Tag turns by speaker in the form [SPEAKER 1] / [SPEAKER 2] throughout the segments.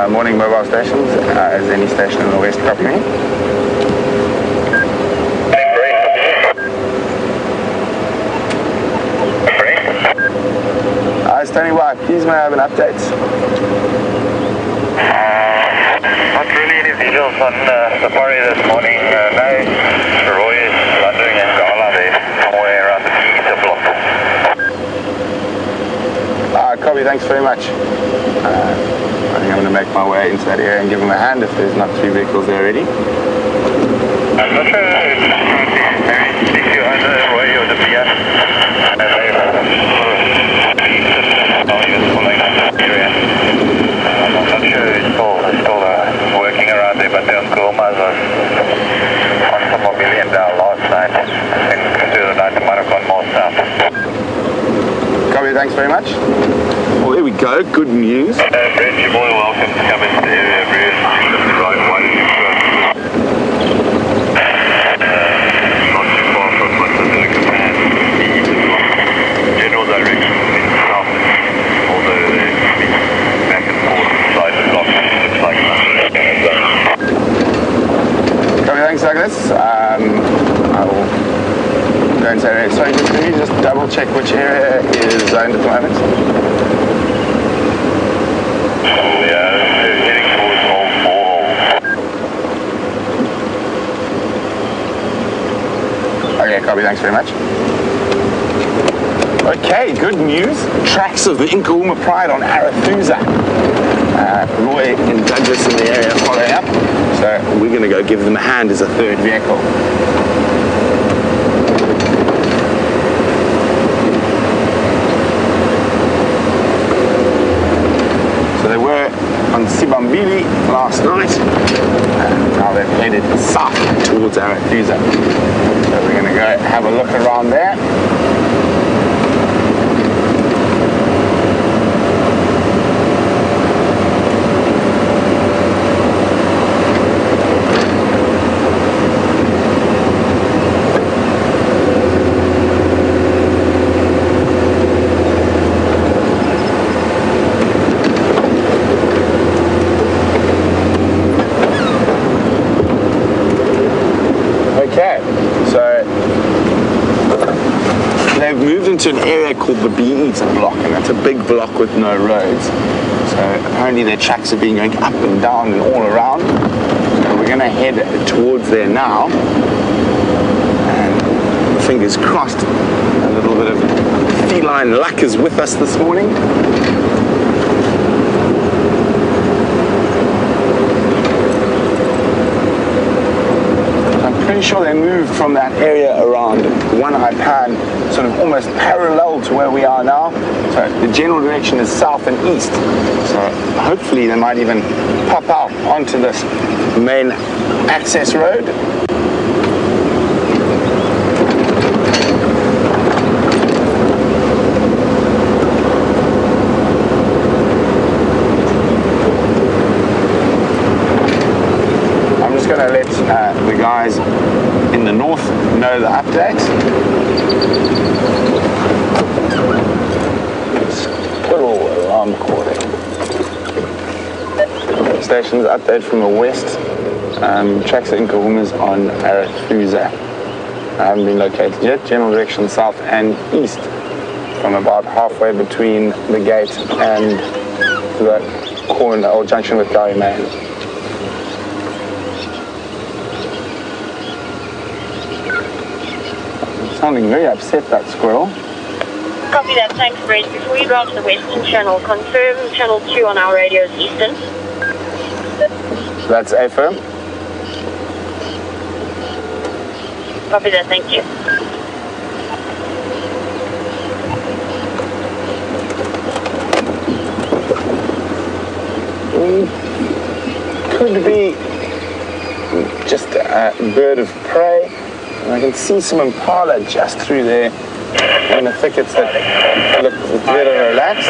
[SPEAKER 1] morning mobile stations. Is any station in the west copy me? Standing by, please may I have an update?
[SPEAKER 2] Not really any visuals on Safari this morning. No, Roy is wandering in Gala there, somewhere around the Easter block.
[SPEAKER 1] Copy, thanks very much. I think I'm going to make my way into that area and give him a hand if there's not 3 vehicles there already.
[SPEAKER 2] I'm not sure if you either Roy or the Pia. I'm not sure it's still working around there, but the Nkumas was on some mobility down last night, and through the night it might have gone more south.
[SPEAKER 1] Copy, thanks very much. Well, there we go, good news.
[SPEAKER 2] Brent, you're more than welcome to come into the area, Bruce. Right, why did you go? Not too far from what's the command. General direction is south, although there's back and forth side of the block, looks like
[SPEAKER 1] Copy, thanks Douglas. I will go into that area. Sorry, can you just double check which area is zoned at the moment?
[SPEAKER 2] Yeah, they're heading towards all 4 holes.
[SPEAKER 1] Okay, copy, thanks very much. Okay, good news. Tracks of the Nkuhuma Pride on Arathusa. Roy and Douglas in the area following up. So we're going to go give them a hand as a third vehicle. So they were on Sibambili last night. Now they've headed south towards Arathusa. So we're going to go have a look around there. Into an area called the Beads block, and that's a big block with no roads. So apparently their tracks have been going up and down and all around. So we're going to head towards there now, and fingers crossed a little bit of feline luck is with us this morning. Pretty sure they moved from that area around One-Eye Pan, sort of almost parallel to where we are now. So the general direction is south and east. So hopefully they might even pop out onto this main access road. I'm just going to let the guys in the north know the update. Squirrel alarm calling. Stations update from the west. Tracks at Nkuhuma's on Arathusa. I haven't been located yet. General direction south and east from about halfway between the gate and the corner or junction with Gary Main. Sounding very upset, that squirrel.
[SPEAKER 3] Copy that, thanks Brent. Before you go off the western channel, confirm channel 2 on our radios eastern.
[SPEAKER 1] That's affirm.
[SPEAKER 3] Copy that, thank you.
[SPEAKER 1] Could be just a bird of prey. And I can see some impala just through there in the thickets that look very relaxed.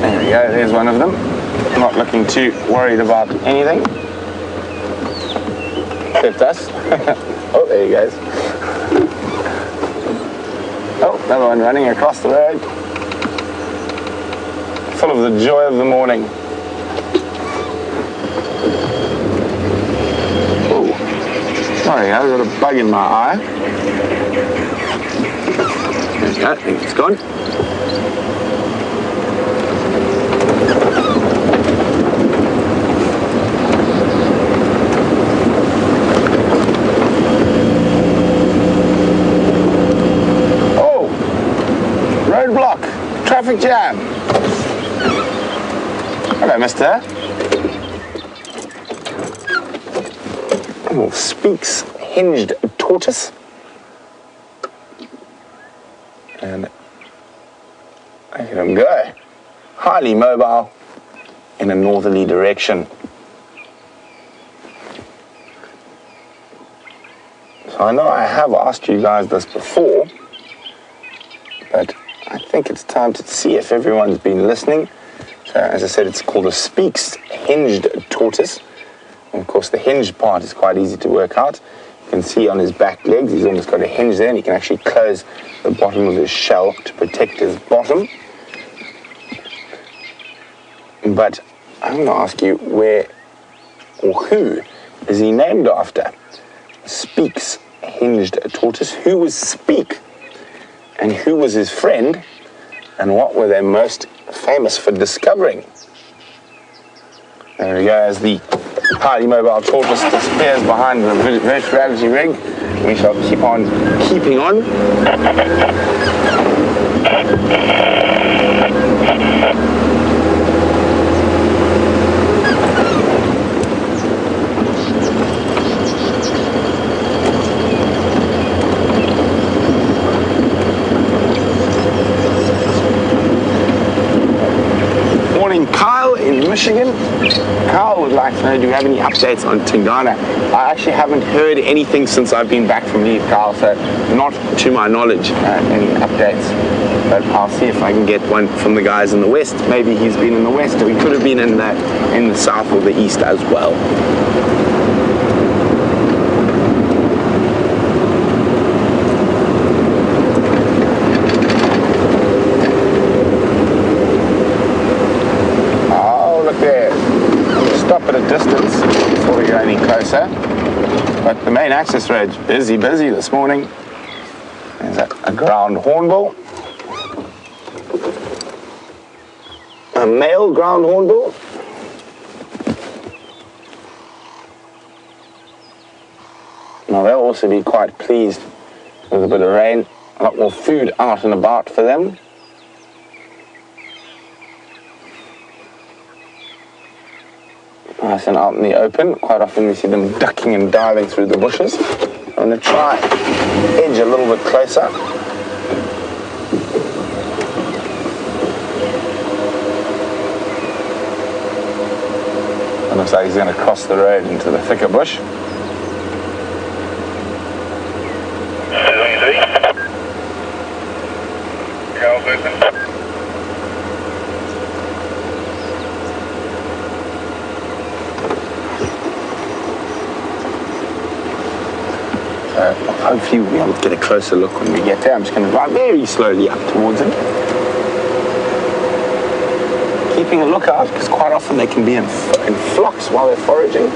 [SPEAKER 1] There we go, there's one of them. Not looking too worried about anything. Except us. Oh, there he goes. Oh, another one running across the road. Full of the joy of the morning. Oh, sorry, I've got a bug in my eye. There we go, I think it's gone. Roadblock, traffic jam. Hello, mister. Oh, Speaks hinged tortoise. And look at him go. Highly mobile in a northerly direction. So I know I have asked you guys this before, but I think it's time to see if everyone's been listening. So as I said, it's called a Speaks hinged tortoise. And of course the hinged part is quite easy to work out. You can see on his back legs, he's almost got a hinge there, and he can actually close the bottom of his shell to protect his bottom. But I'm going to ask you, where or who is he named after? Speaks hinged tortoise. Who was Speak? And who was his friend, and what were they most famous for discovering? There we go, as the highly mobile tortoise disappears behind the virtual reality rig. We shall keep on keeping on. Kyle in Michigan. Kyle would like to know, do you have any updates on Tingana? I actually haven't heard anything since I've been back from leave, Kyle, so not to my knowledge any updates. But I'll see if I can get one from the guys in the west. Maybe he's been in the west, or he could have been in the south or the east as well. But the main access road's busy this morning. There's a ground hornbill. A male ground hornbill. Now they'll also be quite pleased with a bit of rain. A lot more food out and about for them. Nice and out in the open. Quite often we see them ducking and diving through the bushes. I'm going to try edge a little bit closer. It looks like he's going to cross the road into the thicker bush. Hopefully we'll be able to get a closer look when we get there. I'm just going to drive very slowly up towards him. Keeping a lookout, because quite often they can be in flocks while they're foraging.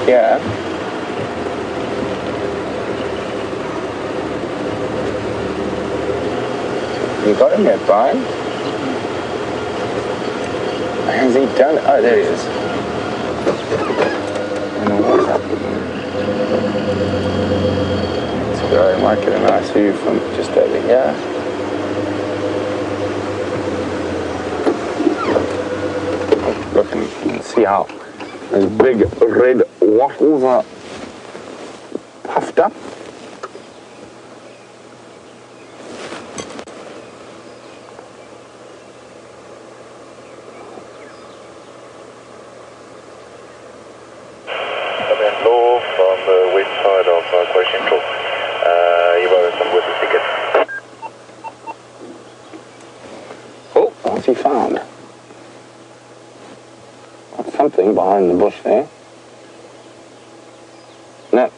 [SPEAKER 1] Yeah. You got him yet, Brian? Has he done it? Oh, there he is. I don't know what's happening. Let's go. I might get a nice view from just over here. Look and see how those big red wattles are puffed up. something behind the bush there. No.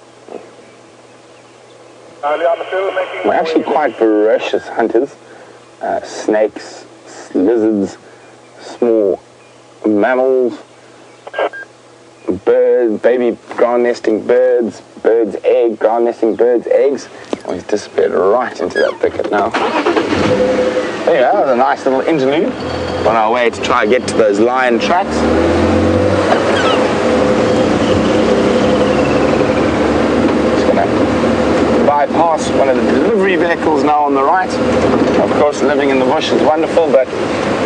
[SPEAKER 1] We're actually quite voracious hunters. Snakes, lizards, small mammals, birds, baby ground nesting birds, ground nesting birds' eggs. Oh, he's disappeared right into that thicket now. There you go, that was a nice little interlude on our way to try and get to those lion tracks. Just gonna bypass one of the delivery vehicles now on the right. Of course, living in the bush is wonderful, but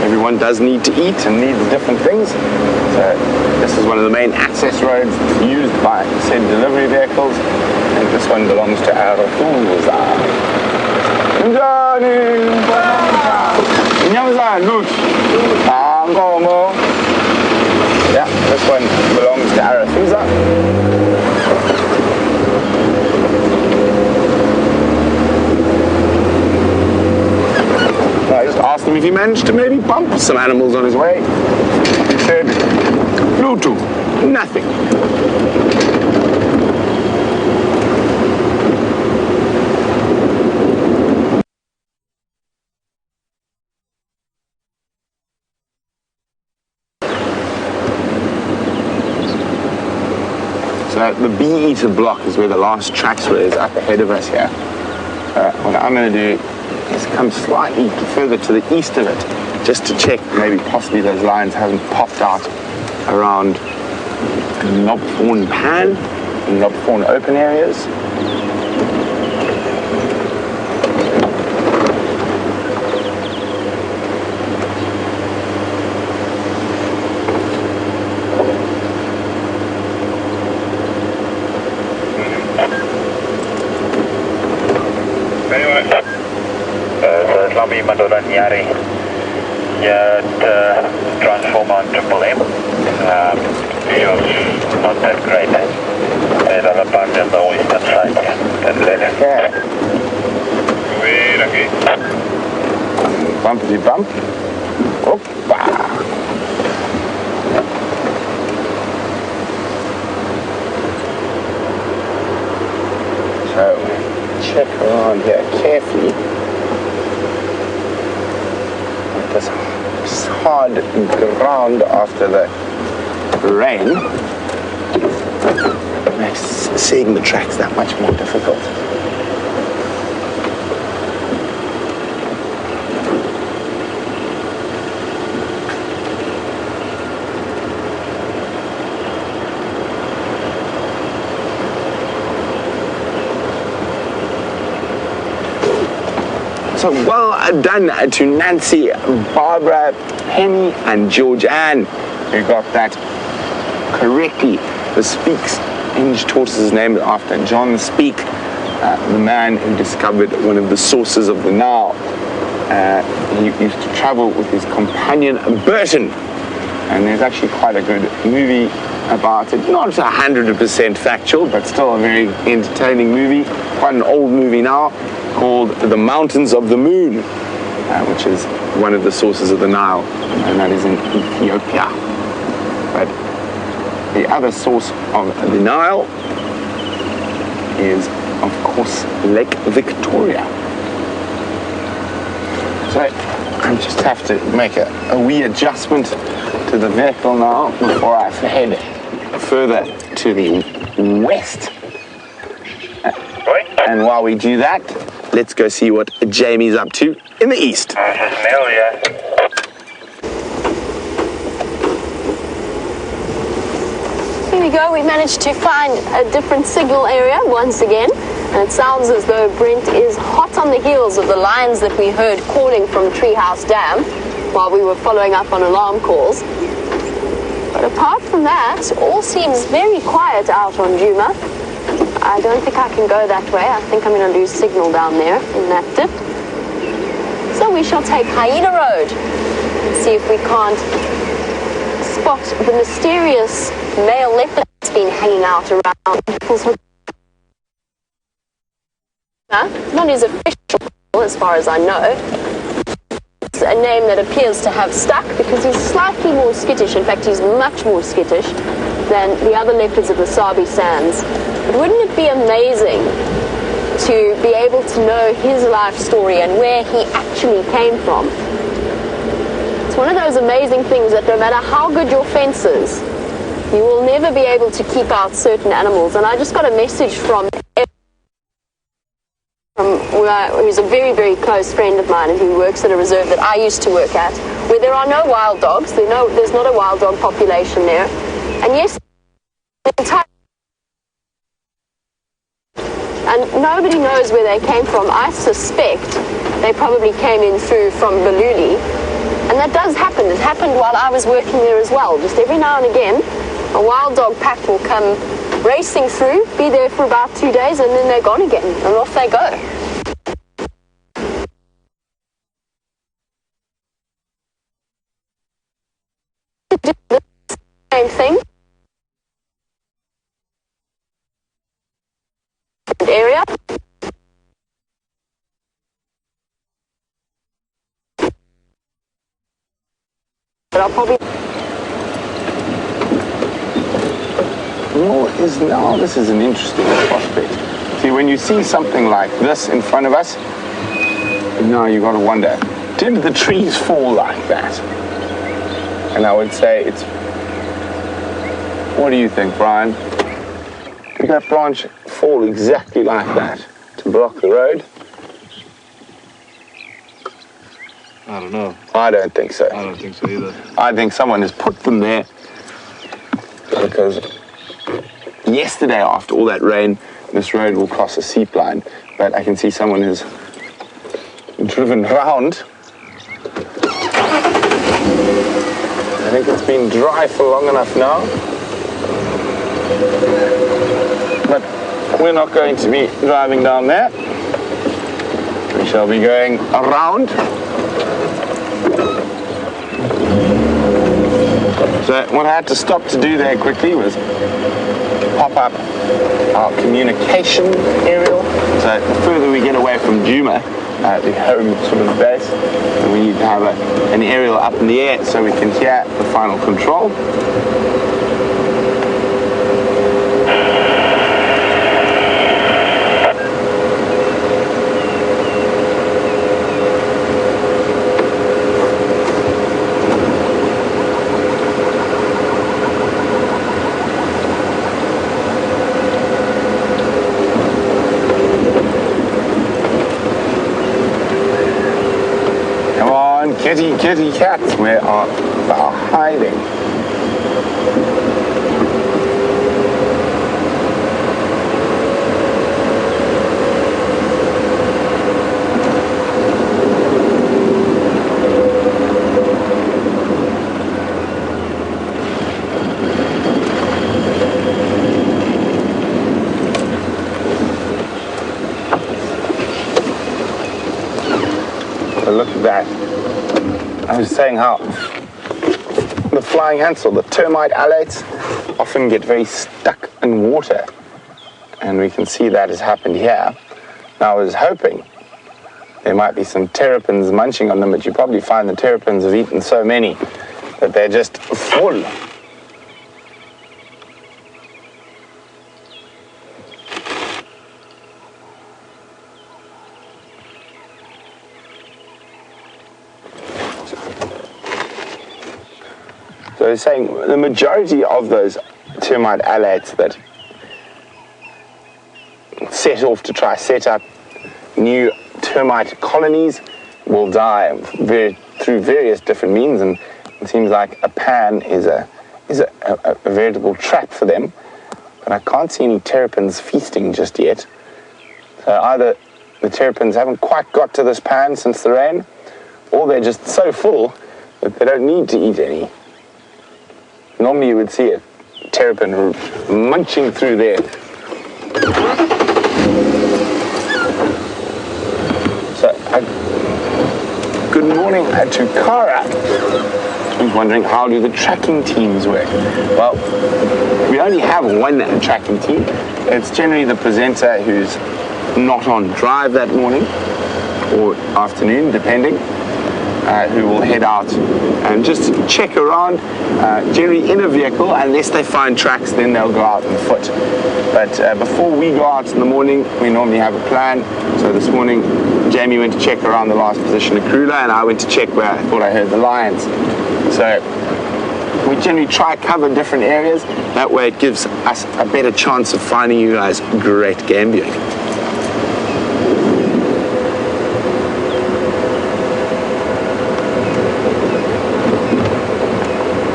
[SPEAKER 1] everyone does need to eat and needs different things. So this is one of the main access roads used by said delivery vehicles, and this one belongs to Arathusa. Yeah, this one belongs to Arathusa. I just asked him if he managed to maybe bump some animals on his way. He said, Lutu, nothing. So the bee-eater block is where the last tracks were, is up ahead of us here. What I'm going to do is come slightly further to the east of it, just to check maybe possibly those lions haven't popped out around Knobthorn Pan and Knobthorn open areas.
[SPEAKER 2] Islami Madoran Nyari, yeah, the transformer on Triple M. Visuals not that great. There's other part on the western side. That's it. Wait, okay.
[SPEAKER 1] Bumpity bump. Hoppa. So, check around here carefully. This hard ground after the rain makes seeing the tracks that much more difficult. So well done to Nancy, Barbara, Penny and George Ann, who got that correctly. The Speaks hinged tortoise is named after John Speak, the man who discovered one of the sources of the Nile. He used to travel with his companion Burton, and there's actually quite a good movie about it. Not 100% factual, but still a very entertaining movie. Quite an old movie now, called The Mountains of the Moon, which is one of the sources of the Nile, and that is in Ethiopia. But the other source of the Nile is, of course, Lake Victoria. So I just have to make a wee adjustment to the vehicle now before I head further to the west. And while we do that, let's go see what Jamie's up to in the east.
[SPEAKER 4] Here we go, we managed to find a different signal area once again, and it sounds as though Brent is hot on the heels of the lions that we heard calling from Treehouse Dam while we were following up on alarm calls. But apart from that, all seems very quiet out on Djuma. I don't think I can go that way. I think I'm going to lose signal down there in that dip. So we shall take Hyena Road and see if we can't spot the mysterious male leopard that's been hanging out around. Not his official, as far as I know. a name that appears to have stuck because he's slightly more skittish. In fact, he's much more skittish than the other leopards of the Sabi Sands. But wouldn't it be amazing to be able to know his life story and where he actually came from? It's one of those amazing things that no matter how good your fence is, you will never be able to keep out certain animals. And I just got a message from who's a very, very close friend of mine and who works at a reserve that I used to work at, where there are no wild dogs. There's not a wild dog population there. And yes, the entire... And nobody knows where they came from. I suspect they probably came in through from Baluli. And that does happen. It happened while I was working there as well. Just every now and again, a wild dog pack will come racing through, be there for about 2 days, and then they're gone again, and off they go. Same thing. Area. But I'll probably... This is an interesting prospect. See, when you see something like this in front of us, now you've got to wonder, did the trees fall like that? And I would say it's... What do you think, Brian? Did that branch fall exactly like that to block the road?
[SPEAKER 5] I don't know.
[SPEAKER 1] I don't think so.
[SPEAKER 5] I don't think so either.
[SPEAKER 1] I think someone has put them there because yesterday, after all that rain, this road will cross a seep line, but I can see someone has driven round. I think it's been dry for long enough now, but we're not going to be driving down there. We shall be going around. So what I had to stop to do there quickly was pop up our communication aerial. So the further we get away from Djuma, the home sort of base, and we need to have an aerial up in the air so we can hear the final control. Kitty cats, where are thou hiding? But look at that. I was saying how the flying ants or the termite alates often get very stuck in water, and we can see that has happened here. Now I was hoping there might be some terrapins munching on them, but you probably find the terrapins have eaten so many that they're just full. So they're saying the majority of those termite alates that set off to try set up new termite colonies will die through various different means, and it seems like a pan is a veritable trap for them. But I can't see any terrapins feasting just yet. So either the terrapins haven't quite got to this pan since the rain, or they're just so full that they don't need to eat any. Normally you would see a terrapin munching through there. So, good morning to Cara, who's wondering how do the tracking teams work. Well, we only have one tracking team. It's generally the presenter who's not on drive that morning or afternoon, depending. who will head out and just check around, generally in a vehicle. Unless they find tracks, then they'll go out on foot. But before we go out in the morning, we normally have a plan. So this morning, Jamie went to check around the last position of Krula, and I went to check where I thought I heard the lions. So we generally try to cover different areas. That way it gives us a better chance of finding you guys great game viewing.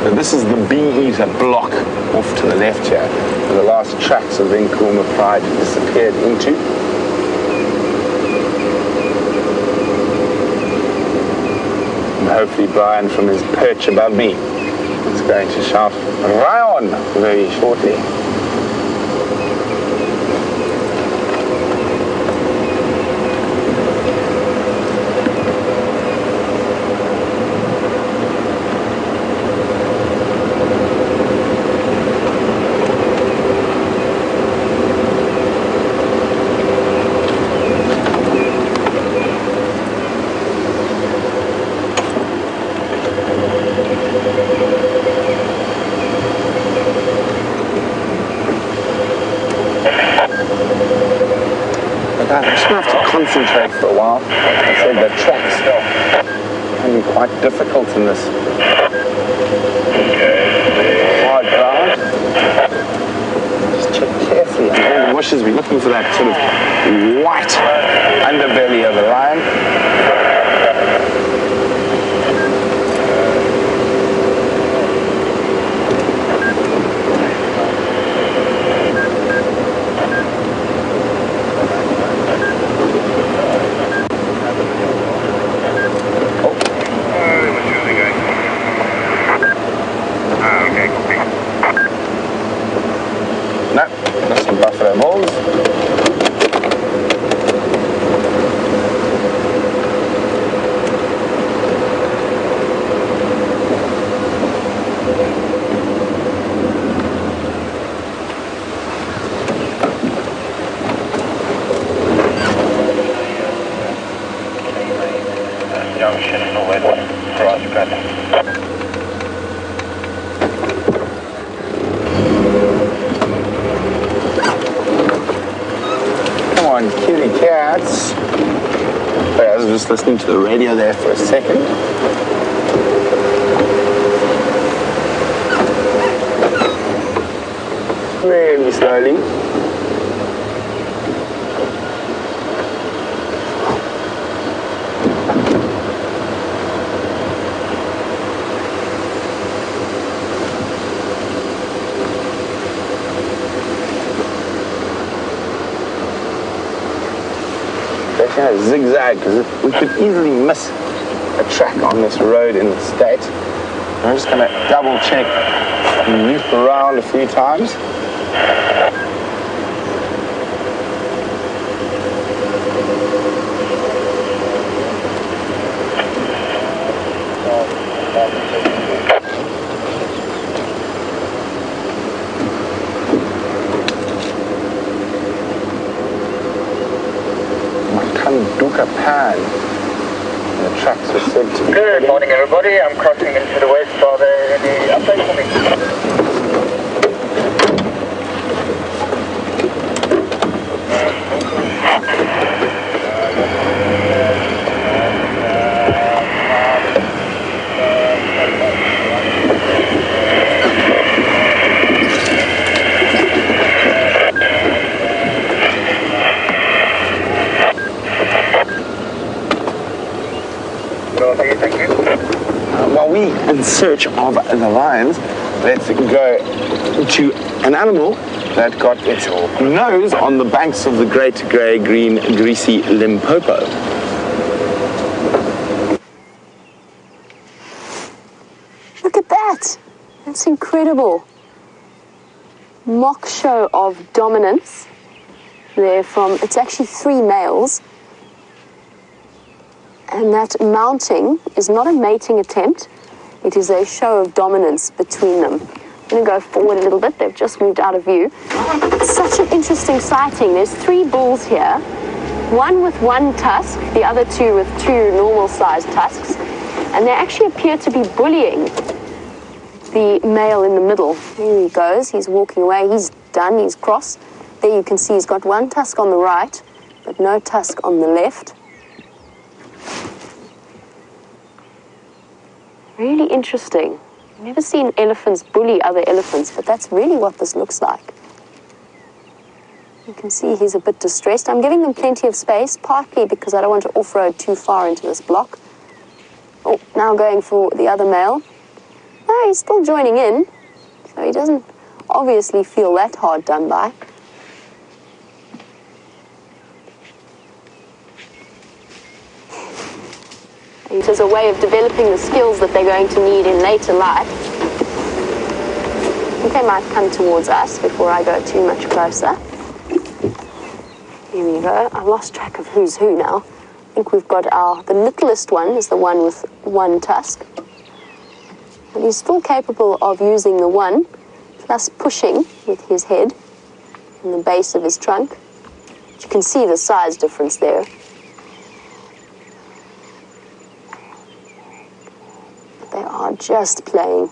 [SPEAKER 1] So this is the Bee-Eater block off to the left here, where the last tracks of Nkuhuma Pride disappeared into. And hopefully Brian, from his perch above me, is going to shout Ryan very shortly. I'm just going to have to concentrate for a while. I said the tracks can be quite difficult in this hard ground. Just check carefully under the bushes. We're looking for that sort of white underbelly of the lion. No, that's some buffalo balls.
[SPEAKER 2] Junction West Crosscut.
[SPEAKER 1] Come on, kitty cats. Wait, I was just listening to the radio there for a second. Really slowly. Kind of zigzag, because we could easily miss a track on this road in the state. I'm just going to double check and loop around a few times. Duka Pan. The tracks are said to be...
[SPEAKER 2] Good morning, everybody. I'm crossing into the west. Are there any updates for me?
[SPEAKER 1] While we in search of the lions, let's go to an animal that got its nose on the banks of the great grey green greasy Limpopo.
[SPEAKER 4] Look at that. That's incredible. Mock show of dominance. They're from, it's actually 3 males. And that mounting is not a mating attempt. It is a show of dominance between them. I'm going to go forward a little bit. They've just moved out of view. It's such an interesting sighting. There's 3 bulls here. One with 1 tusk, the other 2 with 2 normal-sized tusks. And they actually appear to be bullying the male in the middle. Here he goes, he's walking away, he's done, he's cross. There you can see he's got one tusk on the right, but no tusk on the left. Really interesting. I've never seen elephants bully other elephants, but that's really what this looks like. You can see he's a bit distressed. I'm giving them plenty of space, partly because I don't want to off-road too far into this block. Oh, now going for the other male. No, he's still joining in, so he doesn't obviously feel that hard done by. It is a way of developing the skills that they're going to need in later life. I think they might come towards us before I go too much closer. Here we go. I've lost track of who's who now. I think we've got the littlest one is the one with one tusk. And he's still capable of using the one, plus pushing with his head in the base of his trunk. But you can see the size difference there. But they are just playing.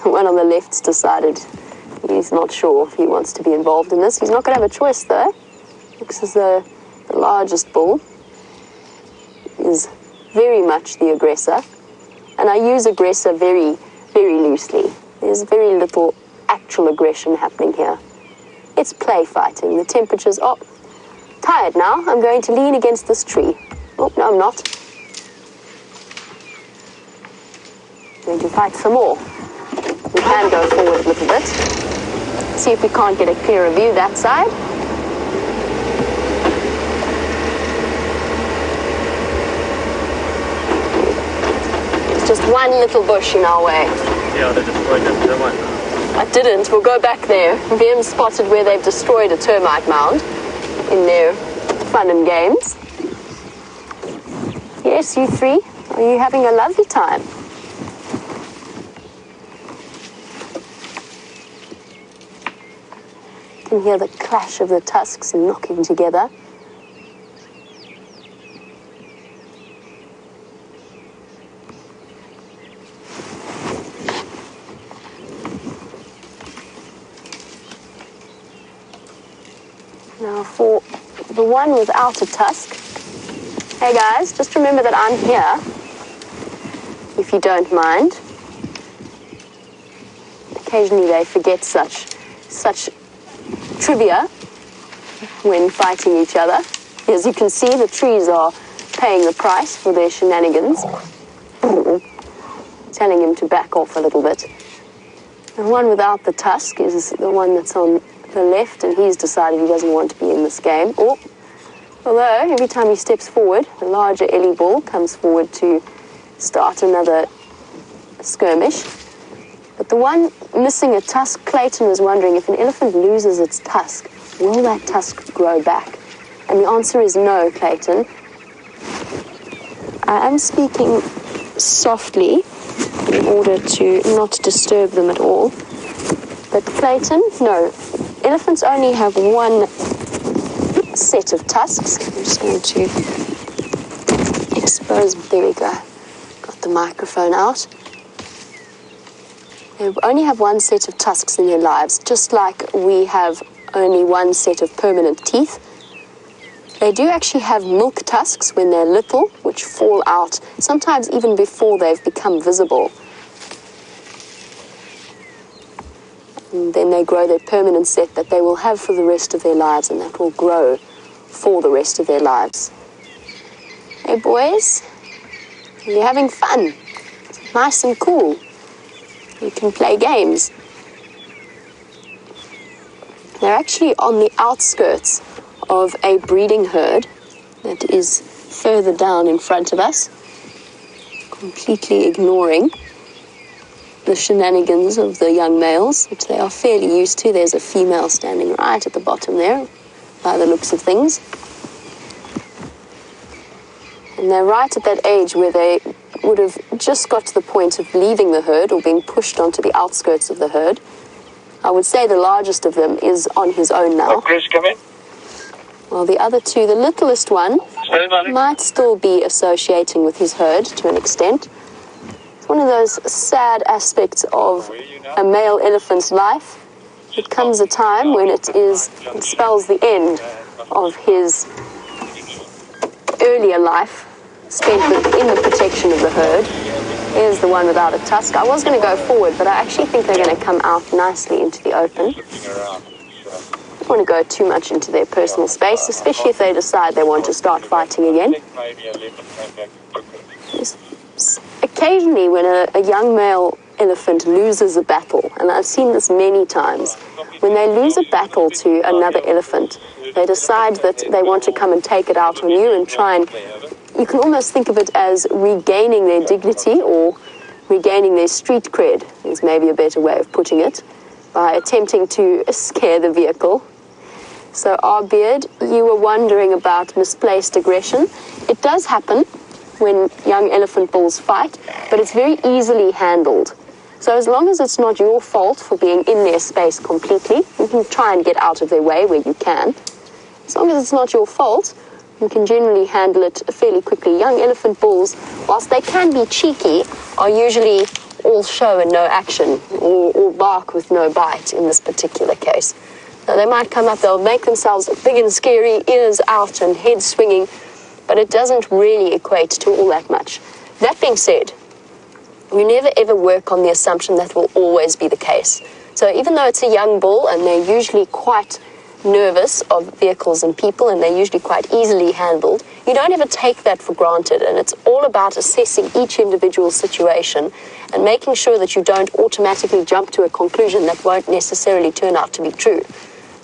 [SPEAKER 4] The one on the left's decided he's not sure if he wants to be involved in this. He's not going to have a choice, though. Looks as though the largest bull is very much the aggressor. And I use aggressor very, very loosely. There's very little actual aggression happening here. It's play fighting. The temperature's tired now. I'm going to lean against this tree. Oh, no, I'm not. I'm going to fight some more. We can go forward a little bit. See if we can't get a clearer view that side. It's just one little bush in our way.
[SPEAKER 6] Yeah, they destroyed that termite mound.
[SPEAKER 4] I didn't. We'll go back there. VM spotted where they've destroyed a termite mound in their fun and games. Yes, you three. Are you having a lovely time? You can hear the clash of the tusks knocking together. Now for the one without a tusk, hey guys, just remember that I'm here, if you don't mind. Occasionally they forget such trivia when fighting each other. As you can see, the trees are paying the price for their shenanigans. Telling him to back off a little bit. The one without the tusk is the one that's on the left, and he's decided he doesn't want to be in this game. Although every time he steps forward, the larger Ellie bull comes forward to start another skirmish. But the one missing a tusk, Clayton was wondering, if an elephant loses its tusk, will that tusk grow back? And the answer is no, Clayton. I am speaking softly in order to not disturb them at all. But Clayton, no. Elephants only have one set of tusks. I'm just going to expose. There we go. Got the microphone out. They only have one set of tusks in their lives, just like we have only one set of permanent teeth. They do actually have milk tusks when they're little, which fall out, sometimes even before they've become visible. And then they grow their permanent set that they will have for the rest of their lives, and that will grow for the rest of their lives. Hey boys, are you having fun? It's nice and cool. You can play games. They're actually on the outskirts of a breeding herd that is further down in front of us, completely ignoring the shenanigans of the young males, which they are fairly used to. There's a female standing right at the bottom there, by the looks of things. And they're right at that age where they would have just got to the point of leaving the herd or being pushed onto the outskirts of the herd. I would say the largest of them is on his own now.
[SPEAKER 2] Chris, come in.
[SPEAKER 4] Well, the other two, the littlest one might still be associating with his herd to an extent. It's one of those sad aspects of a male elephant's life. It comes a time when it spells the end of his earlier life spent within the protection of the herd. Here's the one without a tusk. I was going to go forward, but I actually think they're going to come out nicely into the open. I don't want to go too much into their personal space, especially if they decide they want to start fighting again. Occasionally when a young male elephant loses a battle, and I've seen this many times, when they lose a battle to another elephant, they decide that they want to come and take it out on you and try and, you can almost think of it as regaining their dignity or regaining their street cred, is maybe a better way of putting it, by attempting to scare the vehicle. So our beard, you were wondering about misplaced aggression. It does happen when young elephant bulls fight, but it's very easily handled. So as long as it's not your fault for being in their space completely, you can try and get out of their way where you can. As long as it's not your fault, you can generally handle it fairly quickly. Young elephant bulls, whilst they can be cheeky, are usually all show and no action, or bark with no bite in this particular case. So they might come up, they'll make themselves big and scary, ears out and head swinging, but it doesn't really equate to all that much. That being said, you never ever work on the assumption that will always be the case. So even though it's a young bull and they're usually quite nervous of vehicles and people and they're usually quite easily handled, you don't ever take that for granted, and it's all about assessing each individual situation and making sure that you don't automatically jump to a conclusion that won't necessarily turn out to be true.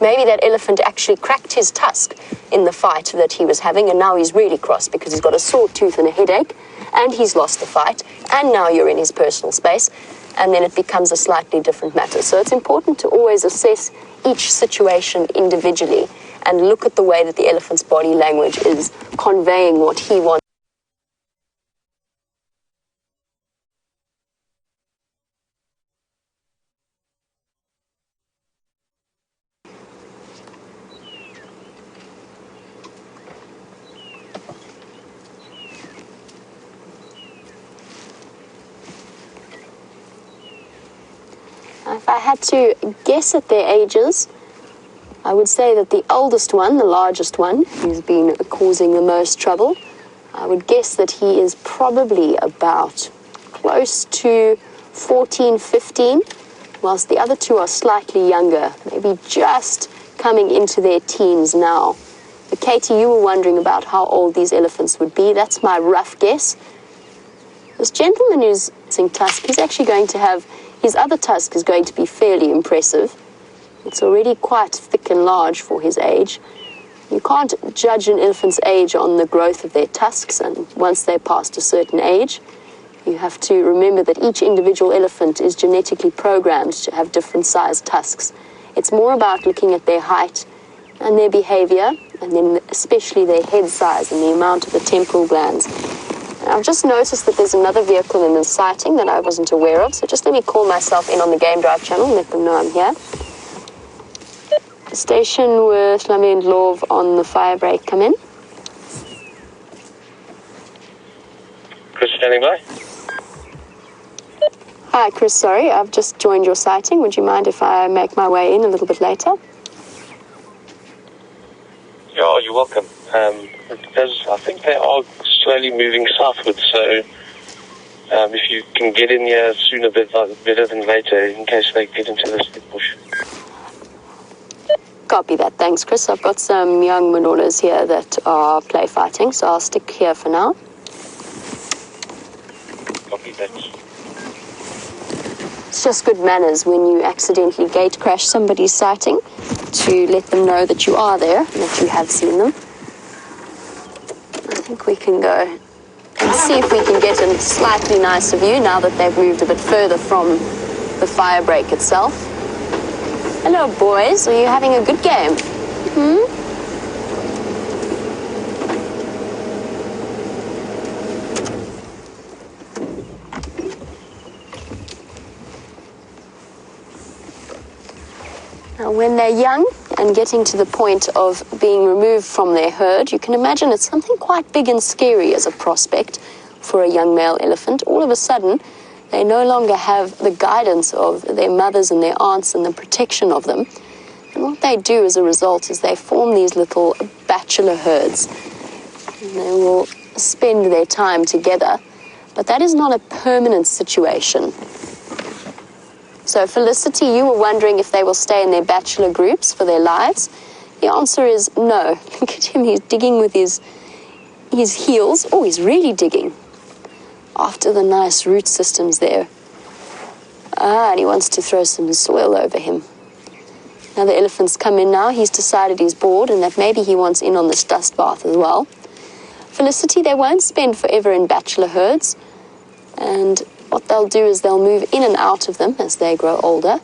[SPEAKER 4] Maybe that elephant actually cracked his tusk in the fight that he was having, and now he's really cross because he's got a sore tooth and a headache, and he's lost the fight, and now you're in his personal space, and then it becomes a slightly different matter. So it's important to always assess each situation individually and look at the way that the elephant's body language is conveying what he wants. If I had to guess at their ages, I would say that the oldest one, the largest one, who's been causing the most trouble, I would guess that he is probably about close to 14, 15, whilst the other two are slightly younger, maybe just coming into their teens now. But Katie, you were wondering about how old these elephants would be. That's my rough guess. This gentleman who's using tusk, he's actually going to have, his other tusk is going to be fairly impressive. It's already quite thick and large for his age. You can't judge an elephant's age on the growth of their tusks, and once they're past a certain age, you have to remember that each individual elephant is genetically programmed to have different sized tusks. It's more about looking at their height and their behavior, and then especially their head size and the amount of the temporal glands. I've just noticed that there's another vehicle in the sighting that I wasn't aware of, so just let me call myself in on the Game Drive channel and let them know I'm here. Station with Slummy and Love on the fire break, come in.
[SPEAKER 2] Chris standing by.
[SPEAKER 4] Hi Chris, sorry, I've just joined your sighting. Would you mind if I make my way in a little bit later?
[SPEAKER 2] Yeah, you're welcome. Because I think they are slowly moving southwards, so if you can get in here sooner better than later, in case they get into this big bush.
[SPEAKER 4] Copy that, thanks Chris. I've got some young Manolas here that are play fighting, so I'll stick here for now.
[SPEAKER 2] Copy that.
[SPEAKER 4] It's just good manners when you accidentally gate crash somebody's sighting to let them know that you are there and that you have seen them. I think we can go and see if we can get a slightly nicer view now that they've moved a bit further from the fire break itself. Hello boys, are you having a good game? Now when they're young and getting to the point of being removed from their herd. You can imagine it's something quite big and scary as a prospect for a young male elephant. All of a sudden, they no longer have the guidance of their mothers and their aunts and the protection of them. And what they do as a result is they form these little bachelor herds. And they will spend their time together. But that is not a permanent situation. So Felicity, you were wondering if they will stay in their bachelor groups for their lives. The answer is no. Look at him, he's digging with his heels. Oh, he's really digging after the nice root systems there. And he wants to throw some soil over him. Now the elephant's come in now. He's decided he's bored and that maybe he wants in on this dust bath as well. Felicity, they won't spend forever in bachelor herds. And what they'll do is they'll move in and out of them as they grow older.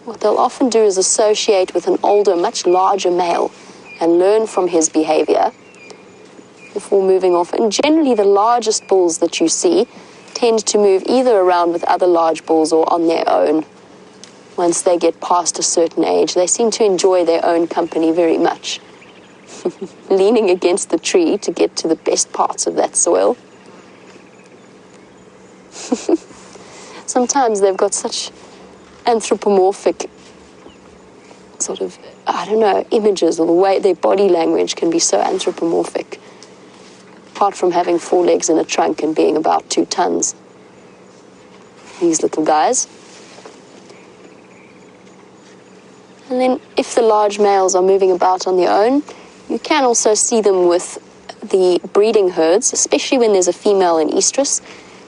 [SPEAKER 4] What they'll often do is associate with an older, much larger male and learn from his behavior before moving off. And generally the largest bulls that you see tend to move either around with other large bulls or on their own. Once they get past a certain age, they seem to enjoy their own company very much. Leaning against the tree to get to the best parts of that soil. Sometimes they've got such anthropomorphic sort of, I don't know, images, or the way their body language can be so anthropomorphic. Apart from having 4 legs and a trunk and being about 2 tons. These little guys. And then if the large males are moving about on their own, you can also see them with the breeding herds, especially when there's a female in estrus.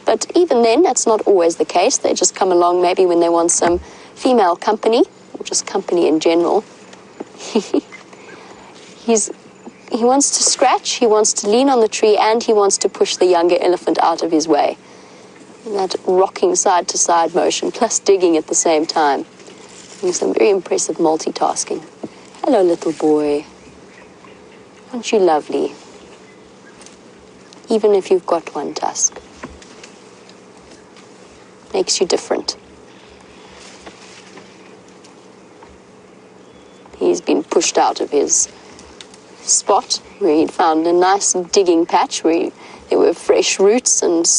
[SPEAKER 4] But even then, that's not always the case. They just come along maybe when they want some female company, or just company in general. He wants to scratch, he wants to lean on the tree, and he wants to push the younger elephant out of his way. And that rocking side-to-side motion, plus digging at the same time. Doing some very impressive multitasking. Hello, little boy. Aren't you lovely? Even if you've got one tusk. Makes you different. He's been pushed out of his spot where he'd found a nice digging patch where there were fresh roots and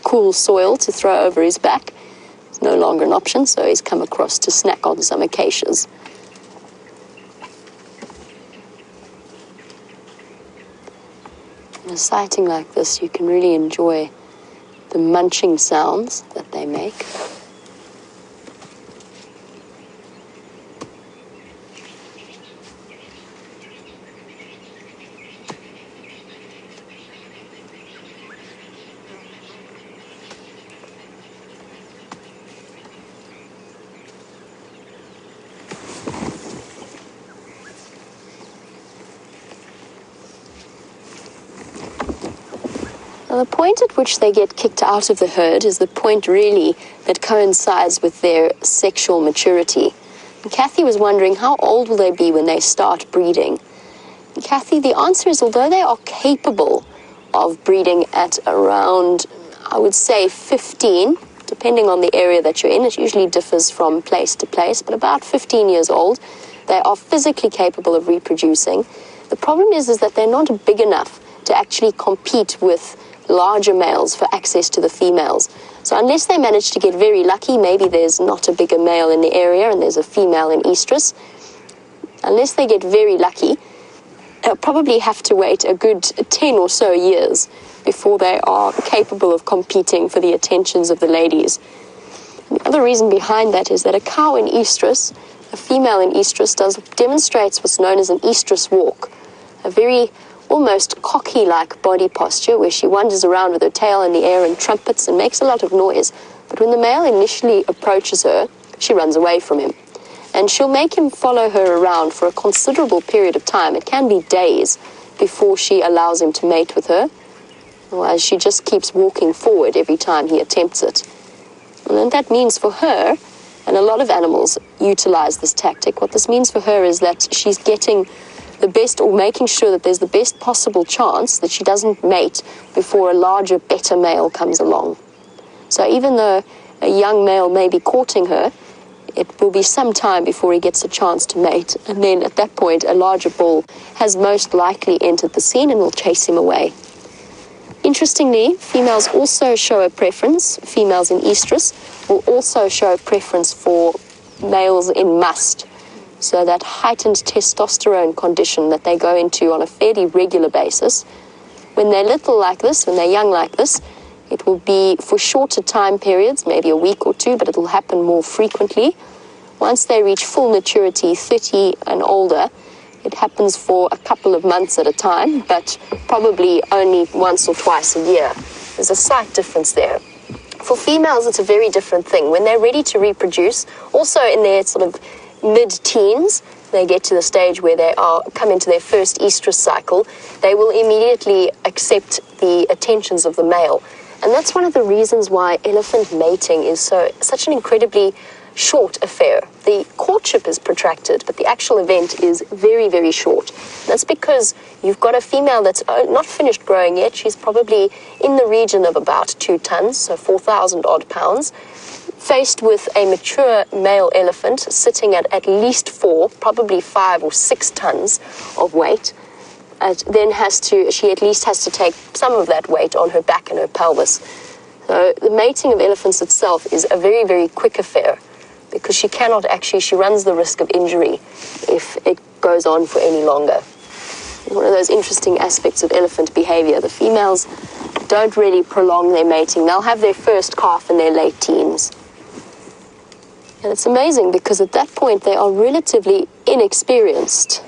[SPEAKER 4] cool soil to throw over his back. It's no longer an option, so he's come across to snack on some acacias. In a sighting like this, you can really enjoy the munching sounds that they make. Now, the point at which they get kicked out of the herd is the point really that coincides with their sexual maturity. And Kathy was wondering, how old will they be when they start breeding? And Kathy, the answer is, although they are capable of breeding at around, I would say 15, depending on the area that you're in, it usually differs from place to place, but about 15 years old, they are physically capable of reproducing. The problem is that they're not big enough to actually compete with larger males for access to the females. So unless they manage to get very lucky, maybe there's not a bigger male in the area and there's a female in estrus, unless they get very lucky, they'll probably have to wait a good 10 or so years before they are capable of competing for the attentions of the ladies. And the other reason behind that is that a cow in estrus, a female in estrus, demonstrates what's known as an estrus walk, a very almost cocky-like body posture where she wanders around with her tail in the air and trumpets and makes a lot of noise. But when the male initially approaches her, she runs away from him. And she'll make him follow her around for a considerable period of time. It can be days before she allows him to mate with her. Otherwise, she just keeps walking forward every time he attempts it. And then that means for her, and a lot of animals utilize this tactic, what this means for her is that she's getting the best, or making sure that there's the best possible chance that she doesn't mate before a larger, better male comes along. So even though a young male may be courting her, it will be some time before he gets a chance to mate, and then at that point a larger bull has most likely entered the scene and will chase him away. Interestingly, females also show a preference. Females in estrus will also show a preference for males in must. So that heightened testosterone condition that they go into on a fairly regular basis. When they're little like this, when they're young like this, it will be for shorter time periods, maybe a week or two, but it will happen more frequently. Once they reach full maturity, 30 and older, it happens for a couple of months at a time, but probably only once or twice a year. There's a slight difference there. For females, it's a very different thing. When they're ready to reproduce, also in their sort of mid-teens, they get to the stage where they come into their first estrus cycle, they will immediately accept the attentions of the male. And that's one of the reasons why elephant mating is such an incredibly short affair. The courtship is protracted, but the actual event is very, very short. That's because you've got a female that's not finished growing yet. She's probably in the region of about 2 tons, so 4,000 odd pounds, faced with a mature male elephant sitting at least 4, probably 5 or 6 tons of weight. Then she at least has to take some of that weight on her back and her pelvis. So the mating of elephants itself is a very, very quick affair, because she runs the risk of injury if it goes on for any longer. It's one of those interesting aspects of elephant behavior. The females don't really prolong their mating. They'll have their first calf in their late teens. And it's amazing because at that point they are relatively inexperienced.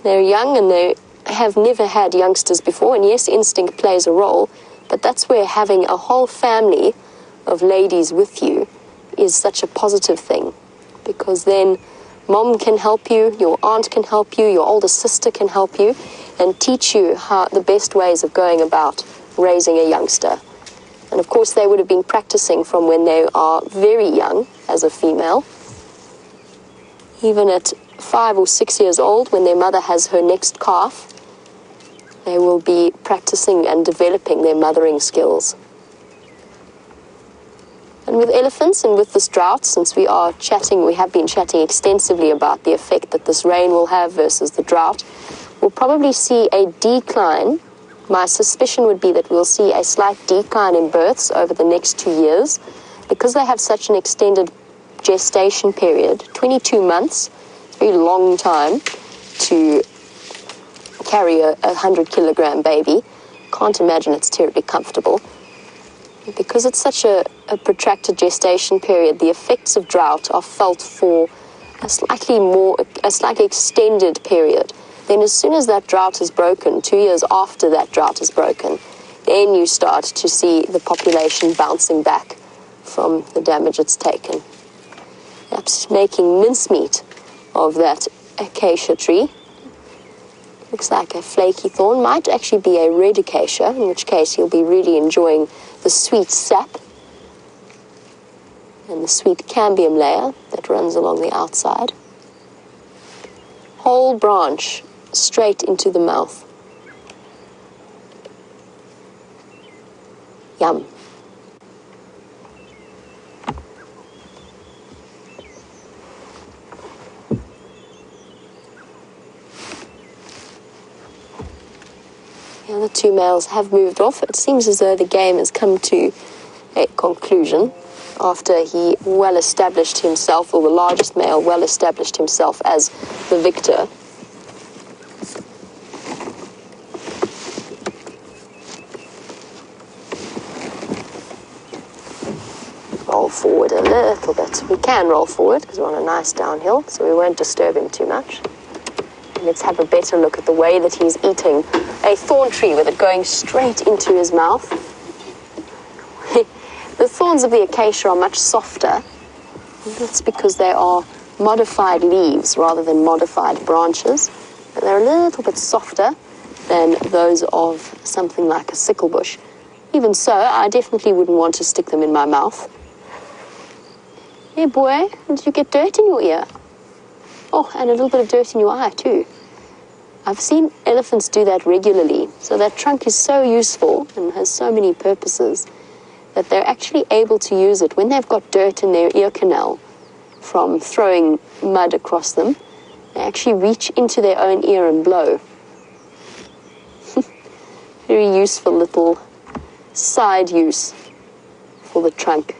[SPEAKER 4] They're young and they have never had youngsters before, and yes, instinct plays a role, but that's where having a whole family of ladies with you is such a positive thing, because then mom can help you, your aunt can help you, your older sister can help you, and teach you the best ways of going about raising a youngster. And of course they would have been practicing from when they are very young as a female. Even at 5 or 6 years old, when their mother has her next calf, they will be practicing and developing their mothering skills. And with elephants and with this drought, since we have been chatting extensively about the effect that this rain will have versus the drought, we'll probably see a decline. My suspicion would be that we'll see a slight decline in births over the next 2 years, because they have such an extended gestation period, 22 months, it's a very long time to carry a 100-kilogram baby. Can't imagine it's terribly comfortable. Because it's such a protracted gestation period, the effects of drought are felt for a slightly extended period. Then as soon as that drought is broken, 2 years after that drought is broken, then you start to see the population bouncing back from the damage it's taken. Perhaps making mincemeat of that acacia tree. Looks like a flaky thorn. Might actually be a red acacia, in which case you'll be really enjoying the sweet sap and the sweet cambium layer that runs along the outside. Whole branch straight into the mouth. Yum. The other 2 males have moved off. It seems as though the game has come to a conclusion after he well established himself, or the largest male well established himself as the victor. Roll forward a little bit. We can roll forward because we're on a nice downhill, so we won't disturb him too much. Let's have a better look at the way that he's eating a thorn tree with it going straight into his mouth. The thorns of the acacia are much softer. That's because they are modified leaves rather than modified branches. But they're a little bit softer than those of something like a sickle bush. Even so, I definitely wouldn't want to stick them in my mouth. Hey boy, did you get dirt in your ear? Oh, and a little bit of dirt in your eye too. I've seen elephants do that regularly. So that trunk is so useful and has so many purposes that they're actually able to use it when they've got dirt in their ear canal from throwing mud across them. They actually reach into their own ear and blow. Very useful little side use for the trunk.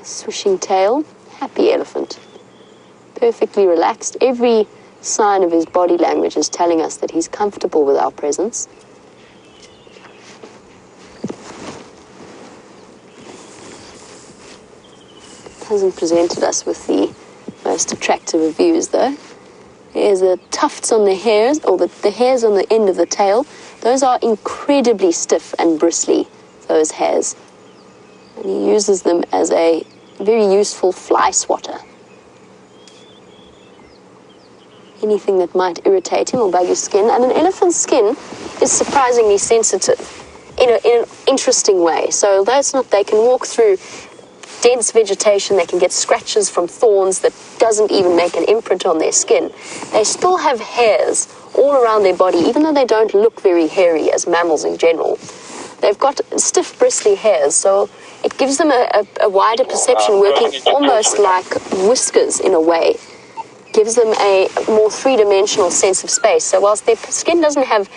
[SPEAKER 4] A swishing tail, happy elephant. Perfectly relaxed. Every sign of his body language is telling us that he's comfortable with our presence. Hasn't presented us with the most attractive of views though. There's the tufts on the hairs, or the hairs on the end of the tail. Those are incredibly stiff and bristly, those hairs. And he uses them as a very useful fly swatter. Anything that might irritate him or bug his skin. And an elephant's skin is surprisingly sensitive in an interesting way. So although it's not, they can walk through dense vegetation, they can get scratches from thorns that doesn't even make an imprint on their skin. They still have hairs all around their body, even though they don't look very hairy as mammals in general. They've got stiff, bristly hairs, so it gives them a wider perception, working almost like whiskers in a way. Gives them a more three-dimensional sense of space. So whilst their skin doesn't have